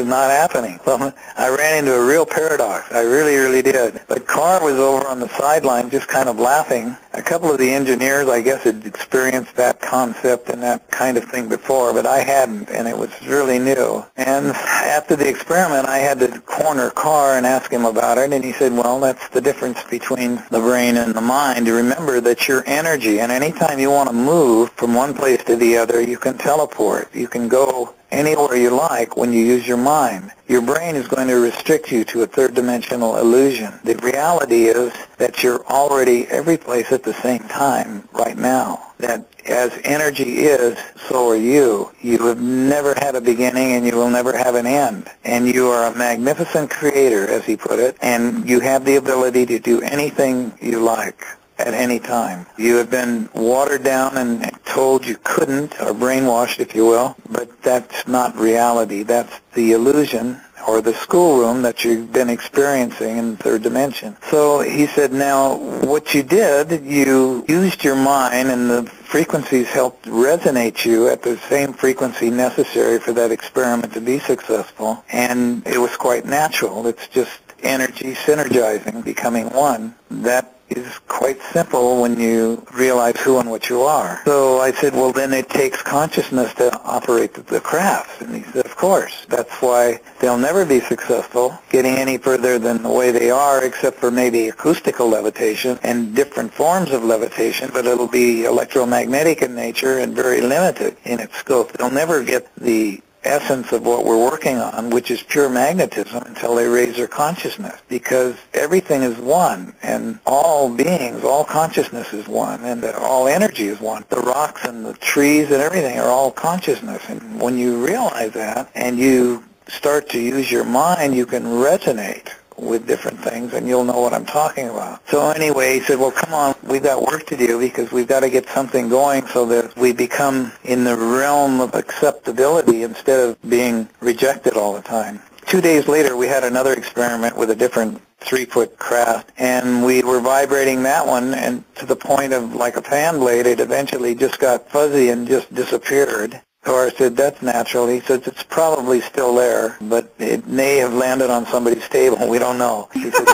not happening. Well, I ran into a real paradox. I really, really did. But Carr was over on the sideline just kind of laughing. A couple of the engineers, I guess, had experienced that concept and that kind of thing before, but I hadn't, and it was really new. And after the experiment, I had to corner Carr and ask him about it, and he said, well, that's the difference between the brain and the mind. You remember that your energy, and anytime you want to move from one place to the other, you can teleport. You can go anywhere you like when you use your mind. Your brain is going to restrict you to a third-dimensional illusion. The reality is that you're already every place at the same time right now. That as energy is, so are you. You have never had a beginning and you will never have an end. And you are a magnificent creator, as he put it, and you have the ability to do anything you like at any time. You have been watered down and told you couldn't, or brainwashed, if you will, but that's not reality. That's the illusion or the schoolroom that you've been experiencing in the third dimension. So he said, now, what you did, you used your mind, and the frequencies helped resonate you at the same frequency necessary for that experiment to be successful, and it was quite natural. It's just energy synergizing, becoming one. That is quite simple when you realize who and what you are. So I said, well, then it takes consciousness to operate the craft. And he said, of course. That's why they'll never be successful getting any further than the way they are, except for maybe acoustical levitation and different forms of levitation, but it'll be electromagnetic in nature and very limited in its scope. They'll never get the essence of what we're working on, which is pure magnetism, until they raise their consciousness, because everything is one, and all beings, all consciousness is one, and all energy is one. The rocks and the trees and everything are all consciousness, and when you realize that and you start to use your mind, you can resonate with different things, and you'll know what I'm talking about. So anyway, he said, well, come on, we've got work to do, because we've got to get something going so that we become in the realm of acceptability instead of being rejected all the time. 2 days later, we had another experiment with a different 3-foot craft, and we were vibrating that one, and to the point of like a fan blade, it eventually just got fuzzy and just disappeared. So I said, that's natural. He said, it's probably still there, but it may have landed on somebody's table. We don't know. He said,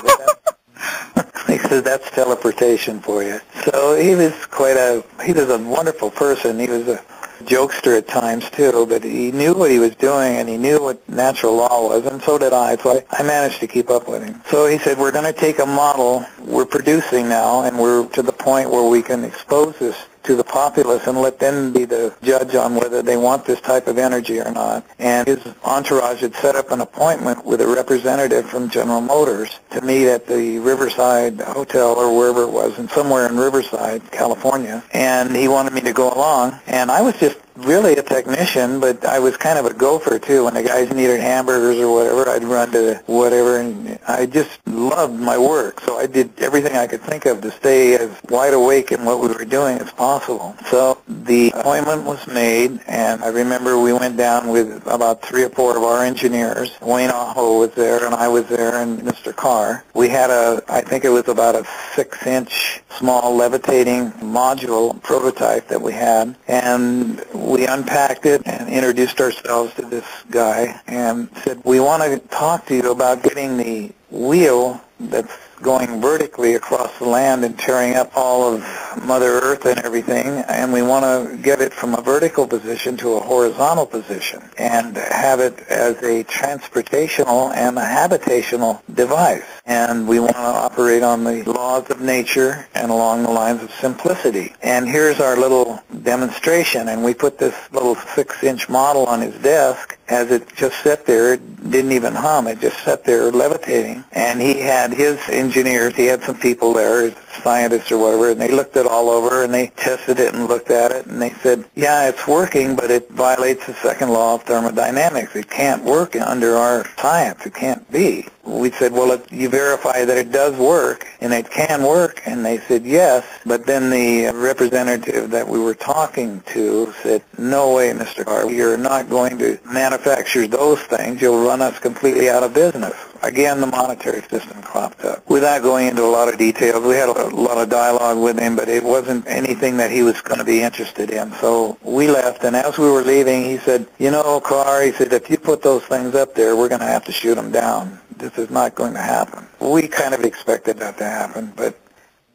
he said, that's teleportation for you. So he was a wonderful person. He was a jokester at times too, but he knew what he was doing, and he knew what natural law was, and so did I. So I managed to keep up with him. So he said, we're going to take a model we're producing now, and we're to the point where we can expose this to the populace and let them be the judge on whether they want this type of energy or not. And his entourage had set up an appointment with a representative from General Motors to meet at the Riverside Hotel or wherever it was, and somewhere in Riverside, California. And he wanted me to go along. And I was just really a technician, but I was kind of a gopher too. When the guys needed hamburgers or whatever, I'd run to whatever, and I just loved my work. So I did everything I could think of to stay as wide awake in what we were doing as possible. So the appointment was made, and I remember we went down with about 3 or 4 of our engineers. Wayne Aho was there, and I was there, and Mr. Carr. We had I think it was about a 6-inch small levitating module prototype that we had, and we unpacked it and introduced ourselves to this guy and said, we want to talk to you about getting the wheel that's going vertically across the land and tearing up all of Mother Earth and everything, and we want to get it from a vertical position to a horizontal position and have it as a transportational and a habitational device. And we want to operate on the laws of nature and along the lines of simplicity. And here's our little demonstration, and we put this little 6-inch model on his desk. As it just sat there, it didn't even hum, it just sat there levitating. And he had his engineers, he had some people there, scientists or whatever, and they looked it all over and they tested it and looked at it, and they said, yeah, it's working, but it violates the second law of thermodynamics. It can't work under our science. It can't be. We said, well, you verify that it does work and it can work, and they said yes. But then the representative that we were talking to said, no way, Mr. Carr, you're not going to manufacture those things. You'll run us completely out of business. Again, the monetary system cropped up. Without going into a lot of details, we had a lot of dialogue with him, but it wasn't anything that he was going to be interested in. So we left, and as we were leaving, he said, you know, Carr, he said, if you put those things up there, we're going to have to shoot them down. This is not going to happen. We kind of expected that to happen, but...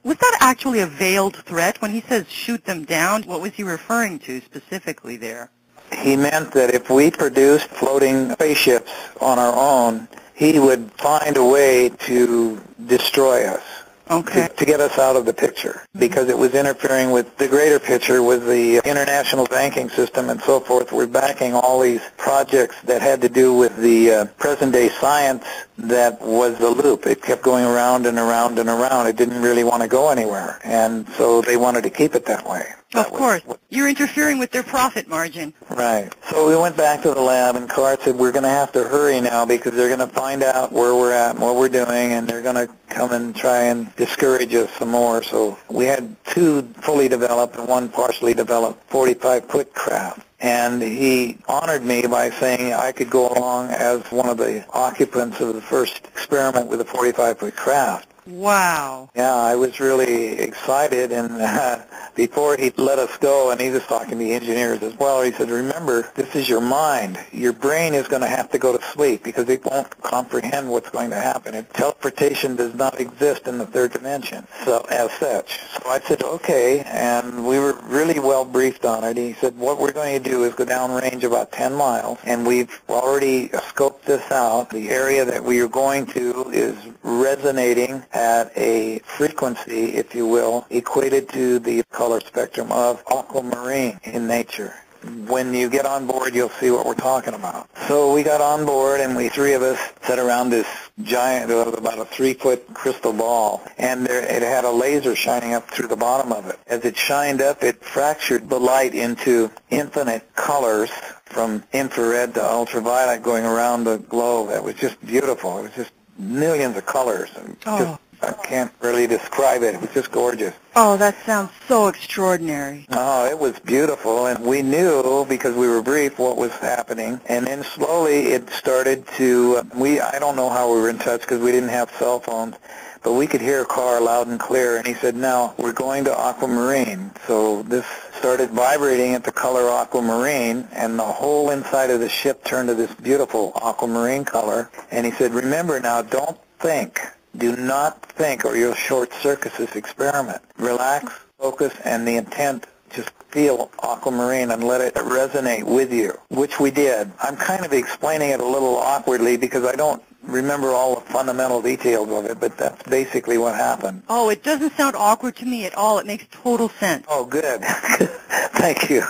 Was that actually a veiled threat? When he says shoot them down, what was he referring to specifically there? He meant that if we produced floating spaceships on our own, he would find a way to destroy us. Okay. To get us out of the picture, because it was interfering with the greater picture, with the international banking system and so forth. We're backing all these projects that had to do with the present-day science that was the loop. It kept going around and around and around. It didn't really want to go anywhere, and so they wanted to keep it that way. Of course. You're interfering with their profit margin. Right. So we went back to the lab, and Carr said, we're going to have to hurry now because they're going to find out where we're at and what we're doing, and they're going to come and try and discourage us some more. So we had 2 fully developed and 1 partially developed 45-foot craft. And he honored me by saying I could go along as one of the occupants of the first experiment with a 45-foot craft. Wow. Yeah, I was really excited, and before he let us go, and he was talking to the engineers as well, he said, remember, this is your mind. Your brain is going to have to go to sleep because it won't comprehend what's going to happen. Teleportation does not exist in the 3rd dimension, so as such. So I said, okay, and we were really well briefed on it. He said, what we're going to do is go downrange about 10 miles, and we've already scoped this out. The area that we are going to is resonating at a frequency, if you will, equated to the color spectrum of aquamarine in nature. When you get on board, you'll see what we're talking about. So we got on board, and we 3 of us sat around this giant, about a 3-foot crystal ball, and it had a laser shining up through the bottom of it. As it shined up, it fractured the light into infinite colors, from infrared to ultraviolet, going around the globe. It was just beautiful. It was just millions of colors. I can't really describe it. It was just gorgeous. Oh, that sounds so extraordinary. Oh, it was beautiful, and we knew, because we were briefed, what was happening. And then slowly it started to, I don't know how we were in touch because we didn't have cell phones, but we could hear Carr loud and clear, and he said, now, we're going to aquamarine. So this started vibrating at the color aquamarine, and the whole inside of the ship turned to this beautiful aquamarine color. And he said, remember now, don't think. Do not think, or you'll short-circuit this experiment. Relax, focus, and the intent, just feel aquamarine and let it resonate with you, which we did. I'm kind of explaining it a little awkwardly because I don't remember all the fundamental details of it, but that's basically what happened. Oh, it doesn't sound awkward to me at all. It makes total sense. Oh, good. Thank you.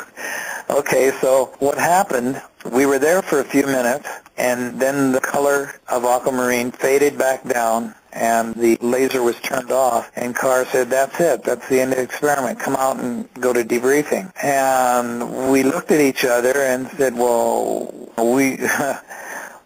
Okay, so what happened, we were there for a few minutes, and then the color of aquamarine faded back down, and the laser was turned off, and Carr said, that's it, that's the end of the experiment, come out and go to debriefing. And we looked at each other and said, well, we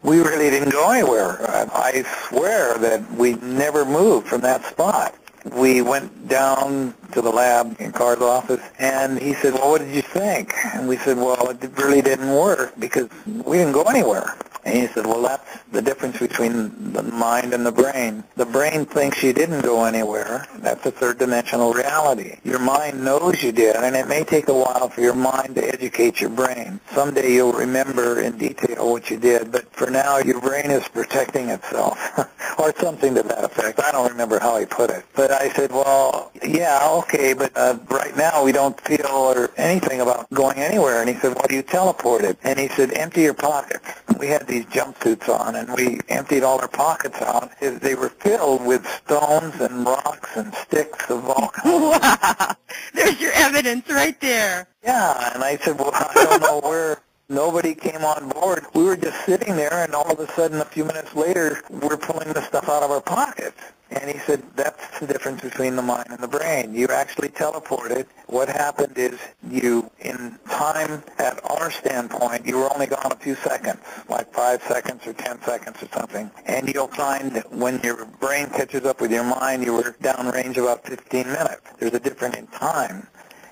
really didn't go anywhere. I swear that we never moved from that spot. We went down to the lab in Carr's office, and he said, well, what did you think? And we said, well, it really didn't work because we didn't go anywhere. And he said, well, that's the difference between the mind and the brain. The brain thinks you didn't go anywhere. That's a third-dimensional reality. Your mind knows you did, and it may take a while for your mind to educate your brain. Someday you'll remember in detail what you did, but for now your brain is protecting itself, or something to that effect. I don't remember how he put it. But I said, well, yeah, okay, but right now we don't feel or anything about going anywhere. And he said, well, you teleported. And he said, empty your pockets. We had these jumpsuits on, and we emptied all our pockets out. They were filled with stones and rocks and sticks of all kinds. Wow. There's your evidence right there. Yeah, and I said, well, I don't know where. Nobody came on board. We were just sitting there, and all of a sudden, a few minutes later, we're pulling the stuff out of our pockets. And he said, that's the difference between the mind and the brain. You actually teleported. What happened is you, in time, at our standpoint, you were only gone a few seconds, like 5 seconds or 10 seconds or something. And you'll find that when your brain catches up with your mind, you were downrange about 15 minutes. There's a difference in time.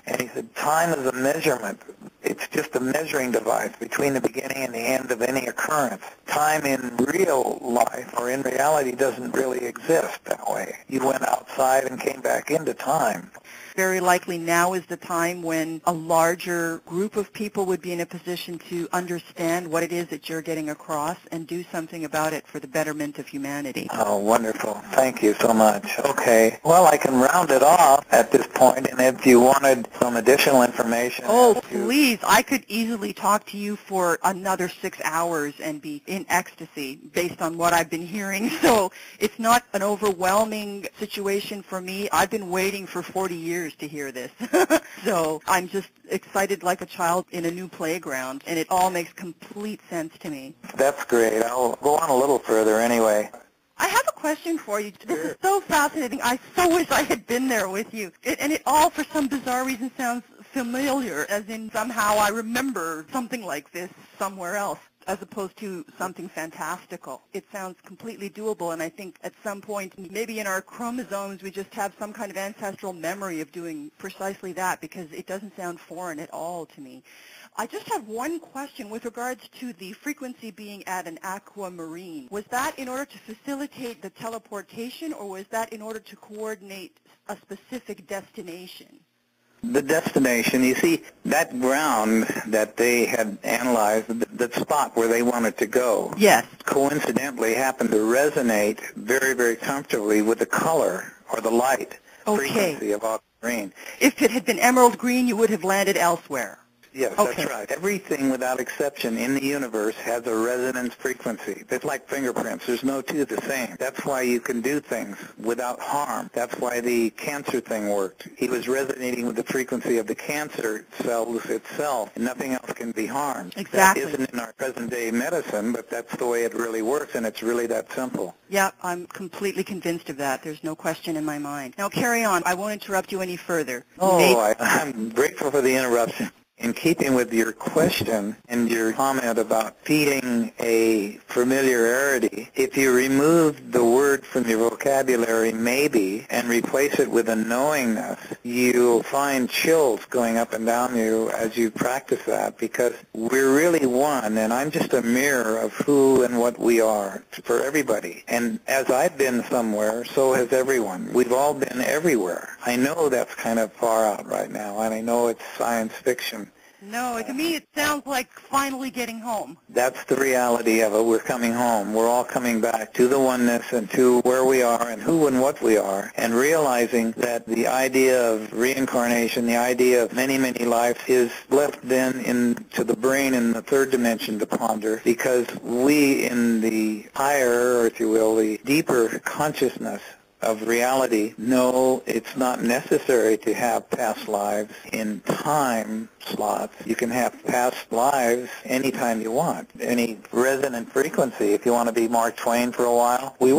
And he said, time is a measurement. It's just a measuring device between the beginning and the end of any occurrence. Time in real life or in reality doesn't really exist that way. You went outside and came back into time. Very likely now is the time when a larger group of people would be in a position to understand what it is that you're getting across and do something about it for the betterment of humanity. Oh, wonderful. Thank you so much. Okay. Well, I can round it off at this point, and if you wanted some additional information... Oh, please. I could easily talk to you for another 6 hours and be in ecstasy based on what I've been hearing. So it's not an overwhelming situation for me. I've been waiting for 40 years to hear this. So I'm just excited like a child in a new playground, and it all makes complete sense to me. That's great. I'll go on a little further anyway. I have a question for you. This is so fascinating. I so wish I had been there with you. And it all, for some bizarre reason, sounds familiar, as in somehow I remember something like this somewhere else, as opposed to something fantastical. It sounds completely doable, and I think at some point, maybe in our chromosomes, we just have some kind of ancestral memory of doing precisely that, because it doesn't sound foreign at all to me. I just have one question with regards to the frequency being at an aquamarine. Was that in order to facilitate the teleportation, or was that in order to coordinate a specific destination? The destination, you see, that ground that they had analyzed, the spot where they wanted to go, yes, coincidentally happened to resonate very, very comfortably with the color or the light frequency of aquamarine. If it had been emerald green, you would have landed elsewhere. Yes, okay. That's right. Everything without exception in the universe has a resonance frequency. It's like fingerprints. There's no two the same. That's why you can do things without harm. That's why the cancer thing worked. He was resonating with the frequency of the cancer cells itself, and nothing else can be harmed. Exactly. That isn't in our present-day medicine, but that's the way it really works, and it's really that simple. Yeah, I'm completely convinced of that. There's no question in my mind. Now, carry on. I won't interrupt you any further. I'm grateful for the interruption. In keeping with your question and your comment about feeding a familiarity, if you remove the word from your vocabulary, maybe, and replace it with a knowingness, you'll find chills going up and down you as you practice that, because we're really one, and I'm just a mirror of who and what we are for everybody. And as I've been somewhere, so has everyone. We've all been everywhere. I know that's kind of far out right now, and I know it's science fiction. No, to me it sounds like finally getting home. That's the reality of it. We're coming home. We're all coming back to the oneness and to where we are and who and what we are, and realizing that the idea of reincarnation, the idea of many, many lives is left then into the brain in the third dimension to ponder, because we in the higher, or if you will, the deeper consciousness of reality know it's not necessary to have past lives in time slots. You can have past lives anytime you want, any resonant frequency. If you want to be Mark Twain for a while, we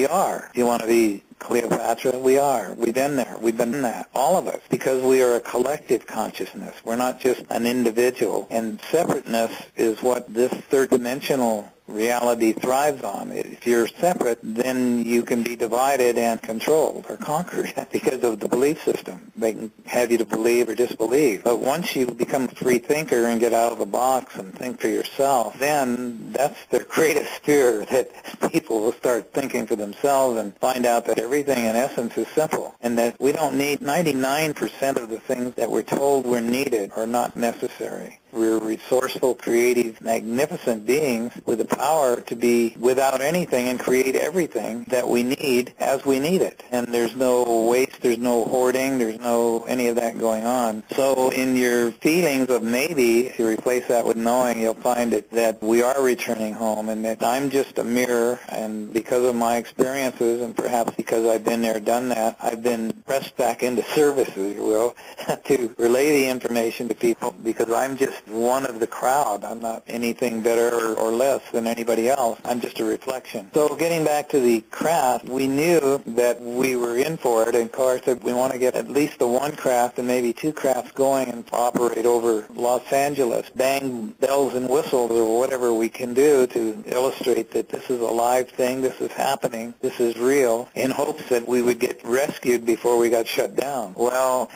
are. If you want to be Cleopatra, we are. We've been there. We've been that. All of us. Because we are a collective consciousness. We're not just an individual. And separateness is what this third dimensional reality thrives on. If you're separate, then you can be divided and controlled or conquered because of the belief system. They can have you to believe or disbelieve. But once you become a free thinker and get out of the box and think for yourself, then that's their greatest fear, that people will start thinking for themselves and find out that everything in essence is simple, and that we don't need 99% of the things that we're told we're needed are not necessary. We're resourceful, creative, magnificent beings with the power to be without anything and create everything that we need as we need it. And there's no waste, there's no hoarding, there's no any of that going on. So in your feelings of maybe, if you replace that with knowing, you'll find that we are returning home, and that I'm just a mirror, and because of my experiences, and perhaps because I've been there, done that, I've been pressed back into service, if you will, to relay the information to people, because I'm just one of the crowd. I'm not anything better or less than anybody else. I'm just a reflection. So getting back to the craft, we knew that we were in for it, and Carr said we want to get at least the one craft and maybe two crafts going and operate over Los Angeles, bang bells and whistles or whatever we can do to illustrate that this is a live thing, this is happening, this is real, in hopes that we would get rescued before we got shut down. Well,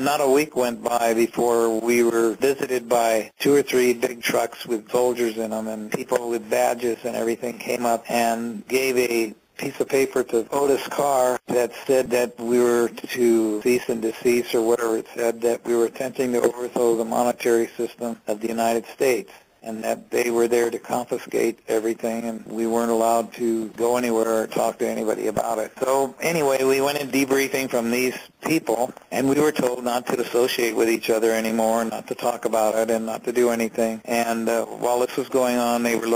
not a week went by before we were visited by 2 or 3 big trucks with soldiers in them, and people with badges and everything came up and gave a piece of paper to Otis Carr that said that we were to cease and desist, or whatever it said, that we were attempting to overthrow the monetary system of the United States, and that they were there to confiscate everything, and we weren't allowed to go anywhere or talk to anybody about it. So anyway, we went in debriefing from these people, and we were told not to associate with each other anymore, not to talk about it, and not to do anything. And while this was going on, they were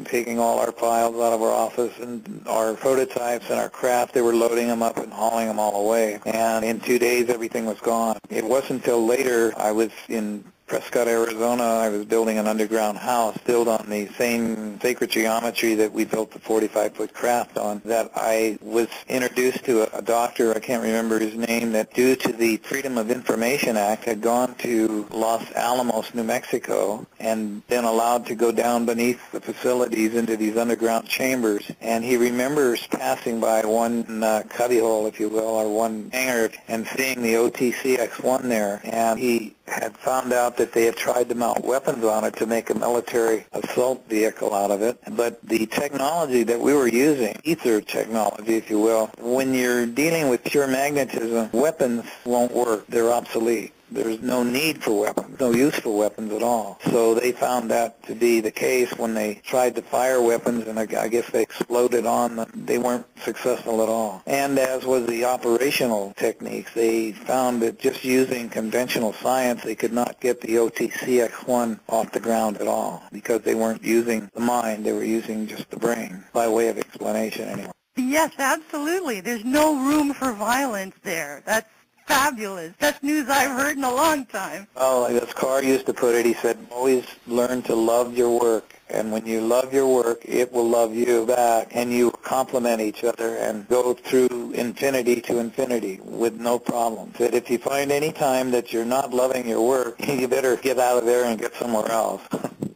taking all our files out of our office, and our prototypes and our craft, they were loading them up and hauling them all away. And in 2 days, everything was gone. It wasn't until later, I was in Prescott, Arizona. I was building an underground house built on the same sacred geometry that we built the 45-foot craft on, that I was introduced to a doctor, I can't remember his name, that due to the Freedom of Information Act had gone to Los Alamos, New Mexico, and been allowed to go down beneath the facilities into these underground chambers. And he remembers passing by one cubbyhole, if you will, or one hangar, and seeing the OTC-X1 there. And he had found out that they had tried to mount weapons on it to make a military assault vehicle out of it. But the technology that we were using, ether technology, if you will, when you're dealing with pure magnetism, weapons won't work. They're obsolete. There's no need for weapons, no use for weapons at all. So they found that to be the case when they tried to fire weapons, and I guess they exploded on them. They weren't successful at all. And as was the operational techniques, they found that just using conventional science, they could not get the OTC-X1 off the ground at all, because they weren't using the mind, they were using just the brain, by way of explanation anyway. Yes, absolutely. There's no room for violence there. That's fabulous. Best news I've heard in a long time. Oh, as Carr used to put it, he said, always learn to love your work. And when you love your work, it will love you back, and you complement each other and go through infinity to infinity with no problem. That if you find any time that you're not loving your work, you better get out of there and get somewhere else.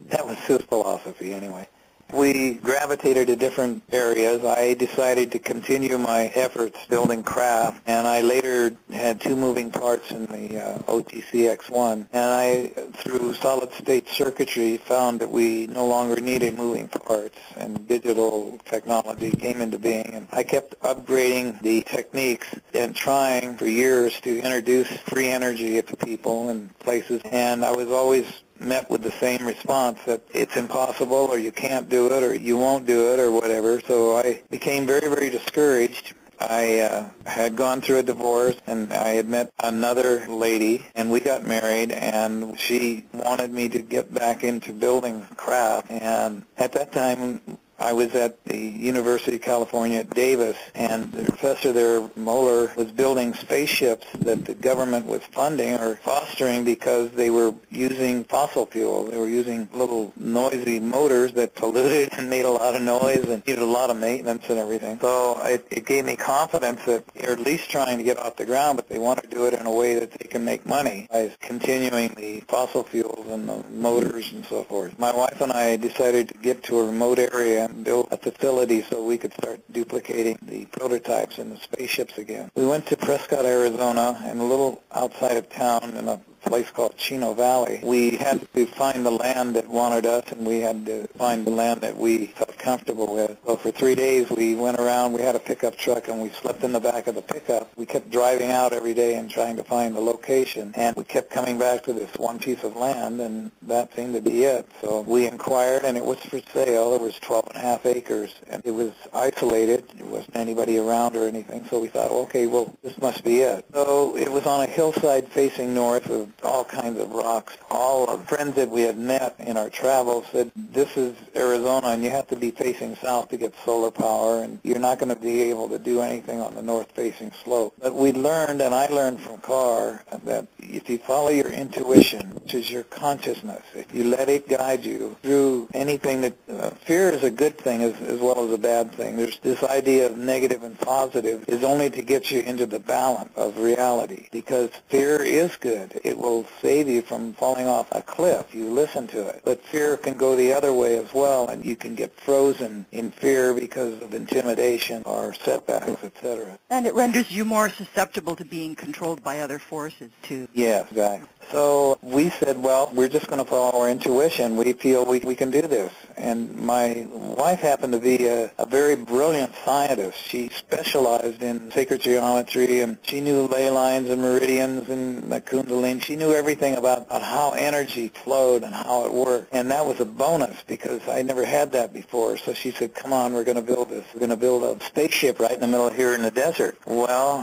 That was his philosophy anyway. We gravitated to different areas. I decided to continue my efforts building craft, and I later had 2 moving parts in the OTC-X1. And I, through solid-state circuitry, found that we no longer needed moving parts, and digital technology came into being. And I kept upgrading the techniques and trying for years to introduce free energy to people and places, and I was always met with the same response that it's impossible, or you can't do it, or you won't do it, or whatever. So I became very, very discouraged. I had gone through a divorce, and I had met another lady, and we got married, and she wanted me to get back into building craft. And at that time, I was at the University of California at Davis, and the professor there, Moeller, was building spaceships that the government was funding or fostering because they were using fossil fuel. They were using little noisy motors that polluted and made a lot of noise and needed a lot of maintenance and everything. So it gave me confidence that they're at least trying to get off the ground, but they want to do it in a way that they can make money by continuing the fossil fuels and the motors and so forth. My wife and I decided to get to a remote area and build a facility so we could start duplicating the prototypes and the spaceships again. We went to Prescott, Arizona, and a little outside of town in a place called Chino Valley. We had to find the land that wanted us, and we had to find the land that we felt comfortable with. So for 3 days we went around. We had a pickup truck, and we slept in the back of the pickup. We kept driving out every day and trying to find the location, and we kept coming back to this one piece of land, and that seemed to be it. So we inquired, and it was for sale. It was 12.5 acres, and it was isolated. There wasn't anybody around or anything, so we thought, okay, well, this must be it. So it was on a hillside facing north of all kinds of rocks. All of the friends that we had met in our travels said, this is Arizona, and you have to be facing south to get solar power, and you're not going to be able to do anything on the north-facing slope. But we learned, and I learned from Carr, that if you follow your intuition, which is your consciousness, if you let it guide you through anything that, fear is a good thing as well as a bad thing. There's this idea of negative and positive is only to get you into the balance of reality, because fear is good. It will save you from falling off a cliff. You listen to it. But fear can go the other way as well, and you can get frozen in fear because of intimidation or setbacks, etc. And it renders you more susceptible to being controlled by other forces, too. Yes, exactly. So we said, well, we're just going to follow our intuition. We feel we can do this. And my wife happened to be a very brilliant scientist. She specialized in sacred geometry, and she knew ley lines and meridians and the Kundalini. She knew everything about how energy flowed and how it worked. And that was a bonus because I never had that before. So she said, come on, we're going to build this. We're going to build a spaceship right in the middle of here in the desert. Well,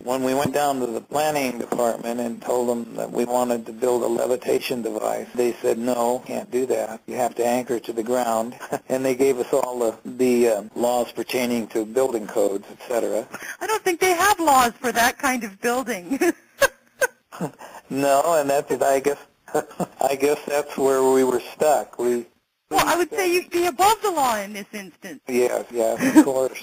when we went down to the planning department and told them that we wanted to build a levitation device, they said, no, can't do that. You have to anchor it to the ground. And they gave us all the laws pertaining to building codes, etc. I don't think they have laws for that kind of building. No, and that's, I guess that's where we were stuck. Well, I would say you'd be above the law in this instance. Yes, of course.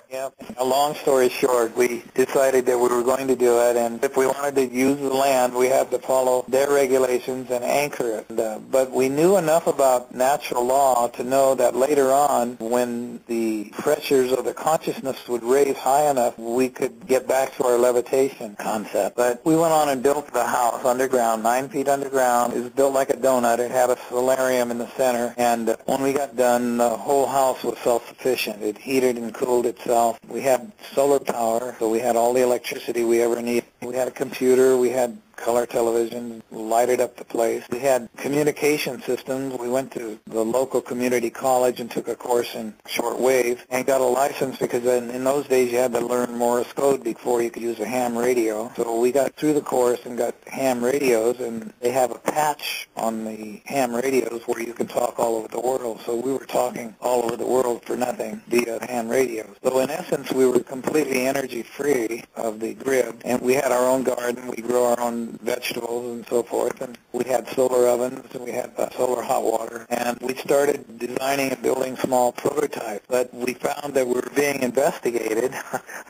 Yeah. A long story short, we decided that we were going to do it, and if we wanted to use the land, we had to follow their regulations and anchor it. But we knew enough about natural law to know that later on, when the pressures of the consciousness would raise high enough, we could get back to our levitation concept. But we went on and built the house underground, 9 feet underground. It was built like a donut. It had a solarium in the center, and when we got done, the whole house was self-sufficient. It heated and cooled itself. We had solar power, so we had all the electricity we ever needed. We had a computer, we had color television, lighted up the place. We had communication systems. We went to the local community college and took a course in shortwave and got a license because in those days you had to learn Morse code before you could use a ham radio. So we got through the course and got ham radios, and they have a patch on the ham radios where you can talk all over the world. So we were talking all over the world for nothing via ham radios. So in essence, we were completely energy free of the grid, and we had our own garden. We grew our own and vegetables and so forth. And we had solar ovens and we had solar hot water. And we started designing and building small prototypes. But we found that we were being investigated.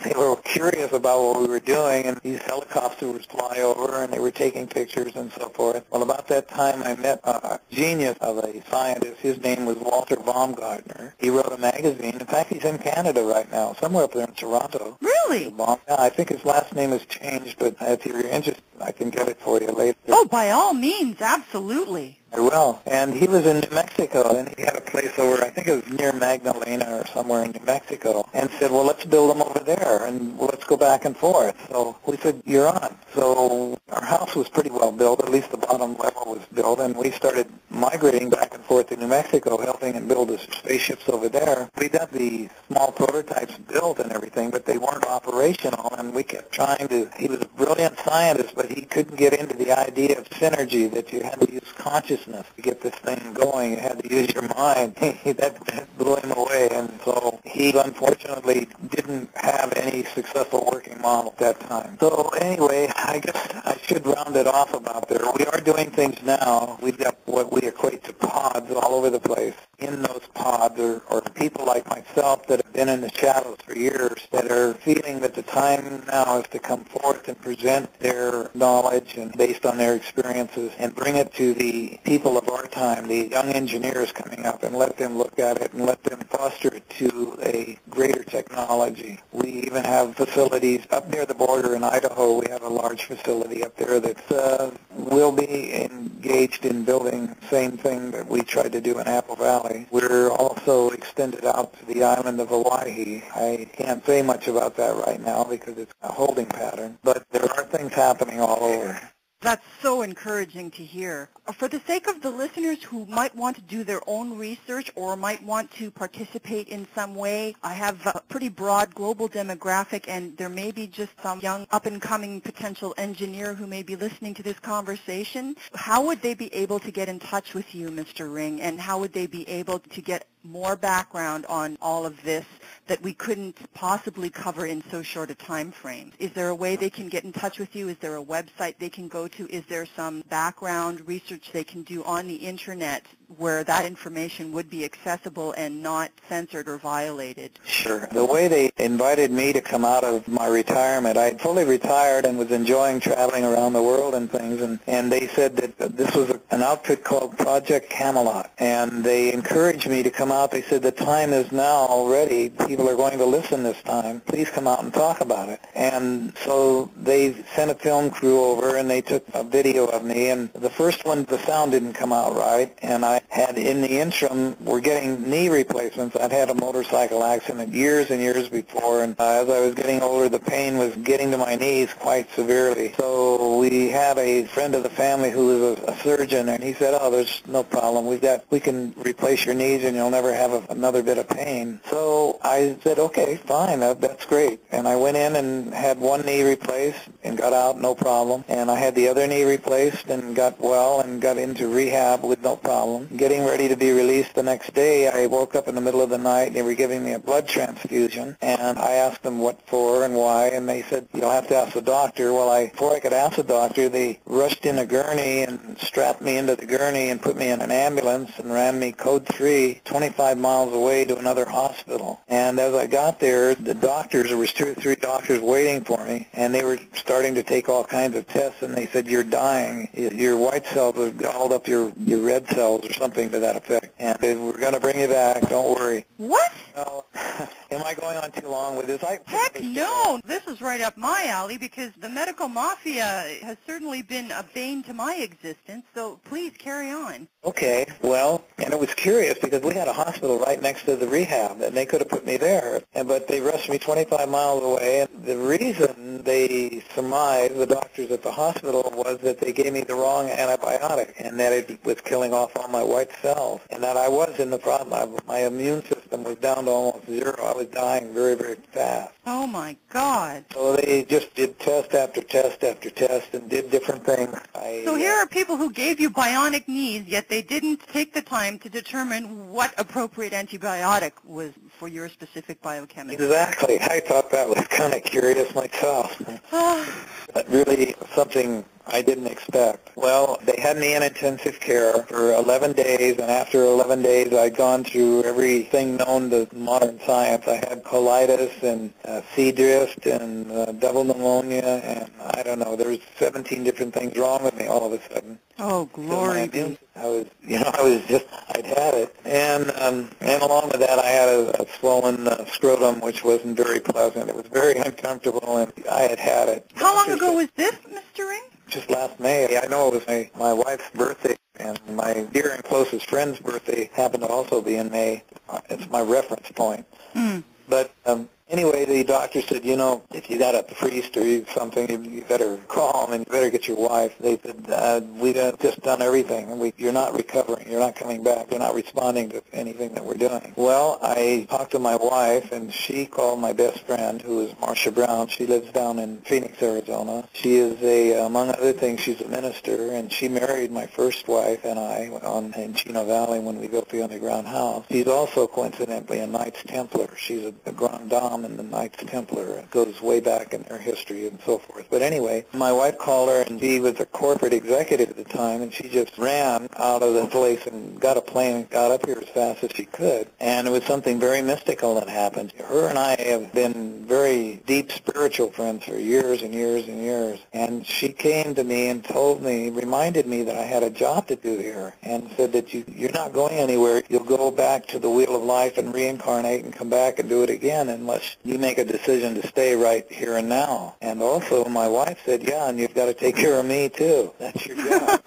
They were curious about what we were doing, and these helicopters would fly over and they were taking pictures and so forth. Well, about that time I met a genius of a scientist. His name was Walter Baumgartner. He wrote a magazine. In fact, he's in Canada right now, somewhere up there in Toronto. Really? I think his last name has changed, but if you're interested, I can get it for you later. Oh, by all means, absolutely. I will. And he was in New Mexico, and he had a place over, I think it was near Magdalena or somewhere in New Mexico, and said, well, let's build them over there, and let's go back and forth. So we said, you're on. So our house was pretty well built, at least the bottom level was built, and we started migrating back and forth to New Mexico, helping and build the spaceships over there. We got the small prototypes built and everything, but they weren't operational, and we kept trying to, he was a brilliant scientist, but he couldn't get into the idea of synergy, that you had to use consciousness to get this thing going. You had to use your mind. that blew him away, and so he unfortunately didn't have any successful working model at that time. So anyway, I guess I should round it off about there. We are doing things now. We've got what we equate to pods all over the place. In those pods are people like myself that have been in the shadows for years that are feeling that the time now is to come forth and present their knowledge and based on their experiences and bring it to the people of our time, the young engineers coming up, and let them look at it and let them foster it to a greater technology. We even have facilities up near the border in Idaho. We have a large facility up there that will be engaged in building the same thing that we tried to do in Apple Valley. We're also extended out to the island of Hawaii. I can't say much about that right now because it's a holding pattern, but there are things happening all over. That's so encouraging to hear. For the sake of the listeners who might want to do their own research or might want to participate in some way, I have a pretty broad global demographic, and there may be just some young up-and-coming potential engineer who may be listening to this conversation. How would they be able to get in touch with you, Mr. Ring, and how would they be able to get more background on all of this that we couldn't possibly cover in so short a time frame? Is there a way they can get in touch with you? Is there a website they can go to? Is there some background research they can do on the internet where that information would be accessible and not censored or violated? Sure. The way they invited me to come out of my retirement, I fully retired and was enjoying traveling around the world and things, and they said that this was an outfit called Project Camelot, and they encouraged me to come out. They said the time is now already. People are going to listen this time. Please come out and talk about it. And so they sent a film crew over, and they took a video of me, and the first one, the sound didn't come out right, and I had, in the interim, we're getting knee replacements. I'd had a motorcycle accident years and years before, and as I was getting older, the pain was getting to my knees quite severely. So we had a friend of the family who was a surgeon, and he said, oh, there's no problem. We can replace your knees, and you'll never have another bit of pain. So I said, okay, fine, that's great. And I went in and had one knee replaced and got out, no problem. And I had the other knee replaced and got well and got into rehab with no problem. Getting ready to be released the next day, I woke up in the middle of the night, and they were giving me a blood transfusion, and I asked them what for and why, and they said, you'll have to ask the doctor. Well, before I could ask the doctor, they rushed in a gurney and strapped me into the gurney and put me in an ambulance and ran me code 3, 25 miles away to another hospital. And as I got there, the doctors, there was 2 or 3 doctors waiting for me, and they were starting to take all kinds of tests, and they said, you're dying. Your white cells have gobbled up your red cells or something to that effect. And we're going to bring you back. Don't worry. What? No. Am I going on too long with this? Heck no! This is right up my alley because the medical mafia has certainly been a bane to my existence, so please carry on. Okay, well, and it was curious because we had a hospital right next to the rehab, and they could have put me there, but they rushed me 25 miles away, and the reason they surmised, the doctors at the hospital, was that they gave me the wrong antibiotic, and that it was killing off all my white cells, and that I was in the problem. My immune system was down to almost zero. I was dying very, very fast. Oh, my God. So they just did test after test after test and did different things. So here are people who gave you bionic knees, yet they didn't take the time to determine what appropriate antibiotic was for your specific biochemistry. Exactly. I thought that was kind of curious myself. But really something I didn't expect. Well, they had me in intensive care for 11 days, and after 11 days I'd gone through everything known to modern science. I had colitis and C. diff and double pneumonia, and I don't know, there was 17 different things wrong with me all of a sudden. Oh, glory be. I'd had it. And along with that, I had a swollen scrotum, which wasn't very pleasant. It was very uncomfortable, and I had it. How long ago was this, Mr. Ring? Just last May. I know it was my wife's birthday, and my dear and closest friend's birthday happened to also be in May. It's my reference point. Mm. But anyway, the doctor said, you know, if you got a priest or something, you better call him and you better get your wife. They said, we've just done everything. And you're not recovering. You're not coming back. You're not responding to anything that we're doing. Well, I talked to my wife, and she called my best friend, who is Marcia Brown. She lives down in Phoenix, Arizona. She is among other things, she's a minister, and she married my first wife and I in Chino Valley when we built the underground house. She's also coincidentally a Knights Templar. She's a Grand Dame in the Knights Templar. It goes way back in their history and so forth. But anyway, my wife called her, and she was a corporate executive at the time, and she just ran out of the place and got a plane and got up here as fast as she could. And it was something very mystical that happened. Her and I have been very deep spiritual friends for years and years and years. And she came to me and reminded me that I had a job to do here, and said that you're not going anywhere. You'll go back to the wheel of life and reincarnate and come back and do it again unless you make a decision to stay right here and now. And also my wife said, yeah, and you've got to take care of me too. That's your job.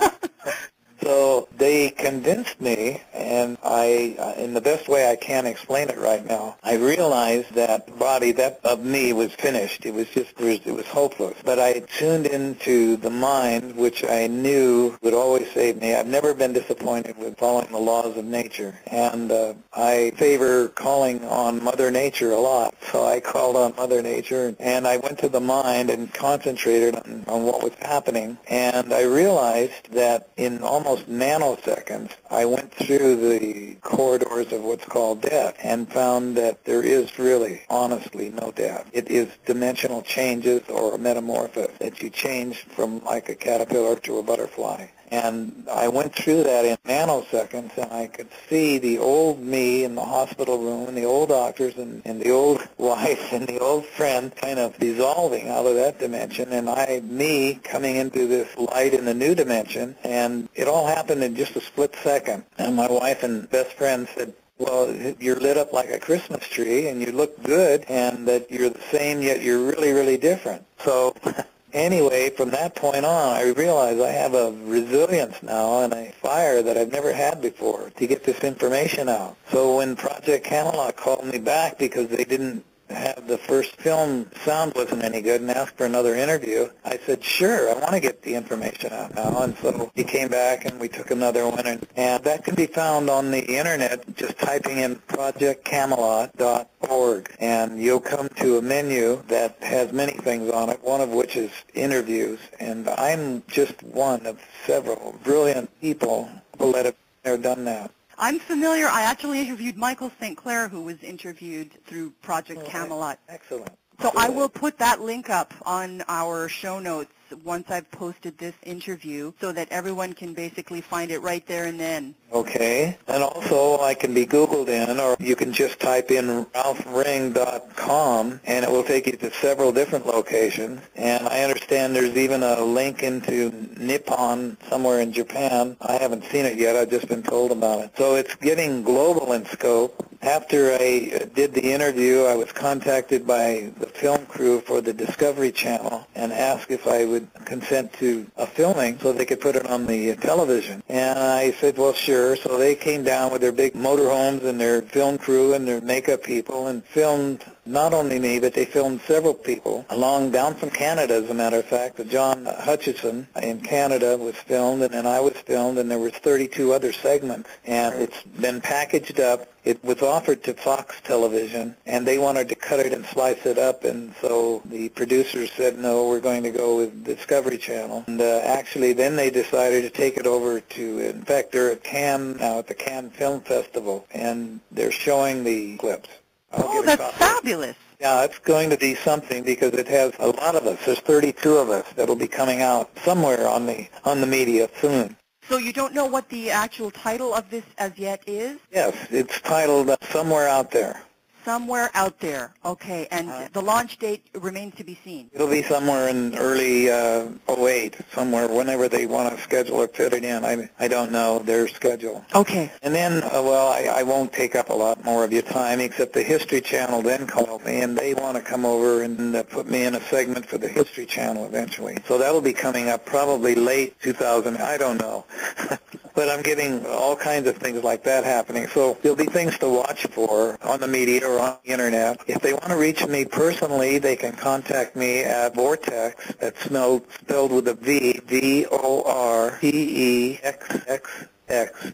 So they convinced me, and I, in the best way I can explain it right now, I realized that the body of me was finished. It was hopeless. But I tuned into the mind, which I knew would always save me. I've never been disappointed with following the laws of nature, and I favor calling on Mother Nature a lot. So I called on Mother Nature, and I went to the mind and concentrated on what was happening, and I realized that in almost nanoseconds, I went through the corridors of what's called death and found that there is really, honestly, no death. It is dimensional changes or a metamorphosis, that you change from like a caterpillar to a butterfly. And I went through that in nanoseconds, and I could see the old me in the hospital room, and the old doctors, and the old wife, and the old friend kind of dissolving out of that dimension, and me coming into this light in the new dimension, and it all happened in just a split second. And my wife and best friend said, well, you're lit up like a Christmas tree, and you look good, and that you're the same, yet you're really, really different. So anyway, from that point on, I realized I have a resilience now and a fire that I've never had before to get this information out. So when Project Camelot called me back because they didn't have the first film, sound wasn't any good, and asked for another interview, I said, sure, I want to get the information out now. And so he came back, and we took another one, and that can be found on the internet, just typing in projectcamelot.org, and you'll come to a menu that has many things on it, one of which is interviews, and I'm just one of several brilliant people that have done that. I'm familiar. I actually interviewed Michael St. Clair, who was interviewed through Project Camelot. Excellent. So I will put that link up on our show notes once I've posted this interview so that everyone can basically find it right there and then. Okay. And also I can be Googled in, or you can just type in ralphring.com, and it will take you to several different locations. And I understand there's even a link into Nippon somewhere in Japan. I haven't seen it yet. I've just been told about it. So it's getting global in scope. After I did the interview, I was contacted by the film crew for the Discovery Channel and asked if I would consent to a filming so they could put it on the television. And I said, well, sure. So they came down with their big motorhomes and their film crew and their makeup people and filmed not only me, but they filmed several people down from Canada, as a matter of fact. John Hutchison in Canada was filmed, and then I was filmed, and there was 32 other segments. And it's been packaged up. It was offered to Fox Television, and they wanted to cut it and slice it up, and so the producers said, no, we're going to go with Discovery Channel. And actually, then they decided to take it over to, in fact, they're at Cannes now, at the Cannes Film Festival, and they're showing the clips. Oh, that's fabulous. Yeah, it's going to be something because it has a lot of us. There's 32 of us that'll be coming out somewhere on the media soon. So you don't know what the actual title of this as yet is? Yes, it's titled Somewhere Out There. Somewhere Out There. Okay, and the launch date remains to be seen. It'll be somewhere in early '08, somewhere, whenever they want to schedule or fit it in. I don't know their schedule. Okay. And then, I won't take up a lot more of your time, except the History Channel then called me, and they want to come over and put me in a segment for the History Channel eventually. So that'll be coming up probably late 2000. I don't know. But I'm getting all kinds of things like that happening. So there'll be things to watch for on the media or on the Internet. If they want to reach me personally, they can contact me at Vortex, that's spelled with a V, VORTEXX,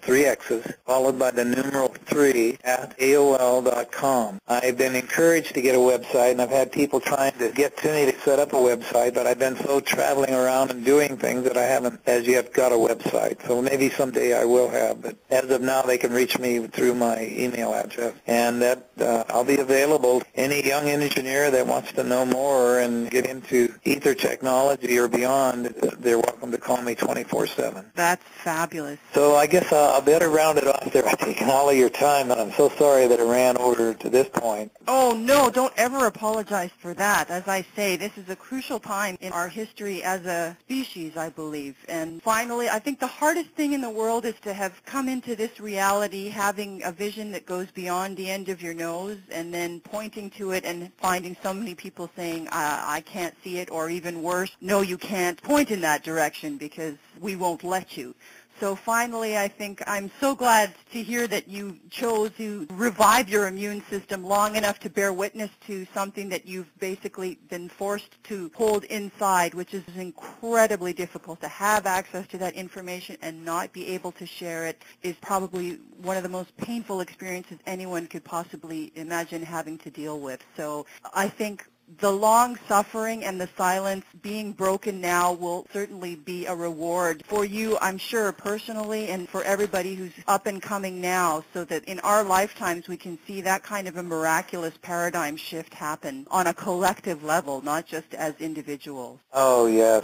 3 X's, followed by the numeral 3 at AOL.com. I've been encouraged to get a website, and I've had people trying to get to me to set up a website, but I've been so traveling around and doing things that I haven't as yet got a website. So maybe someday I will have, but as of now they can reach me through my email address. And that I'll be available. Any young engineer that wants to know more and get into ether technology or beyond, they're welcome to call me 24/7. That's fabulous. So I guess I'll better round it off there. I've taken all of your time, and I'm so sorry that it ran over to this point. Oh, no, don't ever apologize for that. As I say, this is a crucial time in our history as a species, I believe. And finally, I think the hardest thing in the world is to have come into this reality, having a vision that goes beyond the end of your nose, and then pointing to it and finding so many people saying, I can't see it, or even worse, no, you can't point in that direction because we won't let you. So finally, I think I'm so glad to hear that you chose to revive your immune system long enough to bear witness to something that you've basically been forced to hold inside, which is incredibly difficult. To have access to that information and not be able to share it is probably one of the most painful experiences anyone could possibly imagine having to deal with. So I think the long suffering and the silence being broken now will certainly be a reward for you, I'm sure, personally, and for everybody who's up and coming now, so that in our lifetimes we can see that kind of a miraculous paradigm shift happen on a collective level, not just as individuals. Oh, yes.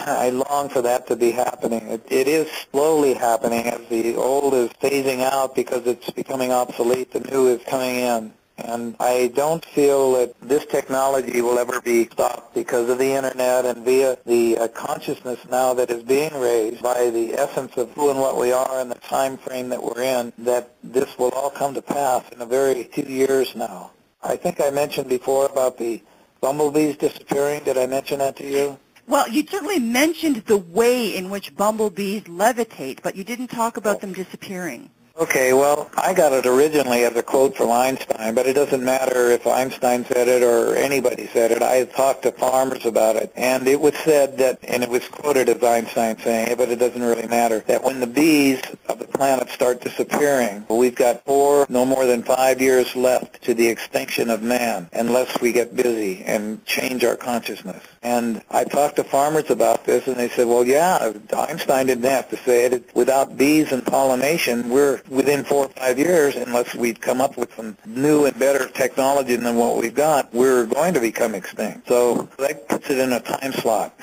I long for that to be happening. It is slowly happening as the old is phasing out because it's becoming obsolete. The new is coming in. And I don't feel that this technology will ever be stopped because of the Internet and via the consciousness now that is being raised by the essence of who and what we are and the time frame that we're in, that this will all come to pass in a very few years now. I think I mentioned before about the bumblebees disappearing. Did I mention that to you? Well, you certainly mentioned the way in which bumblebees levitate, but you didn't talk about them disappearing. Okay, well, I got it originally as a quote from Einstein, but it doesn't matter if Einstein said it or anybody said it. I talked to farmers about it, and it was said that, and it was quoted as Einstein saying it, but it doesn't really matter, that when the bees of the planet start disappearing, we've got no more than 5 years left to the extinction of man, unless we get busy and change our consciousness. And I talked to farmers about this, and they said, well, yeah, Einstein didn't have to say it. Without bees and pollination, we're within 4 or 5 years, unless we come up with some new and better technology than what we've got, we're going to become extinct. So that puts it in a time slot.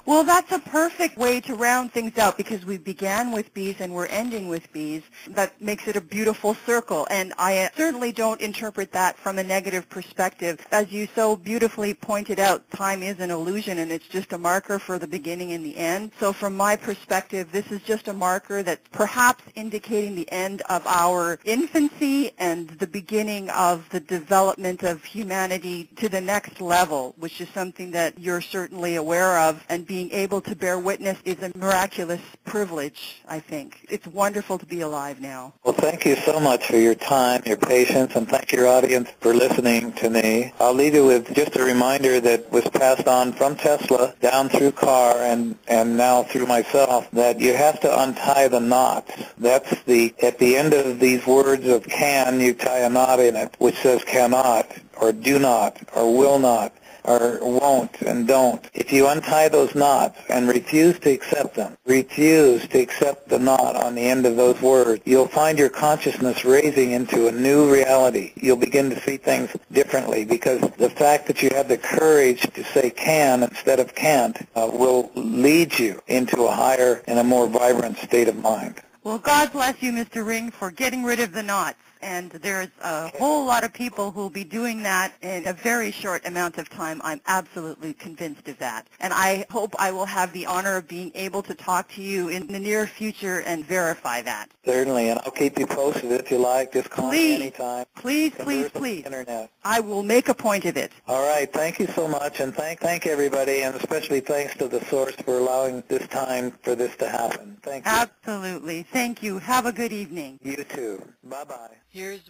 Well, that's a perfect way to round things out because we began with bees and we're ending with bees. That makes it a beautiful circle, and I certainly don't interpret that from a negative perspective. As you so beautifully pointed out, time is an illusion and it's just a marker for the beginning and the end. So from my perspective, this is just a marker that's perhaps indicating the end of our infancy and the beginning of the development of humanity to the next level, which is something that you're certainly aware of and being able to bear witness is a miraculous privilege, I think. It's wonderful to be alive now. Well, thank you so much for your time, your patience, and thank your audience for listening to me. I'll leave you with just a reminder that was passed on from Tesla down through Carr and now through myself, that you have to untie the knots. That's at the end of these words of can, you tie a knot in it, which says cannot, or do not, or will not, or won't and don't. If you untie those knots and refuse to accept them, refuse to accept the knot on the end of those words, you'll find your consciousness raising into a new reality. You'll begin to see things differently, because the fact that you have the courage to say can instead of can't will lead you into a higher and a more vibrant state of mind. Well, God bless you, Mr. Ring, for getting rid of the knots. And there's a whole lot of people who will be doing that in a very short amount of time. I'm absolutely convinced of that. And I hope I will have the honor of being able to talk to you in the near future and verify that. Certainly, and I'll keep you posted if you like. Just call me anytime. Please. Internet. I will make a point of it. All right. Thank you so much, and thank everybody, and especially thanks to the Source for allowing this time for this to happen. Thank you. Absolutely. Thank you. Have a good evening. You too. Bye-bye. Here's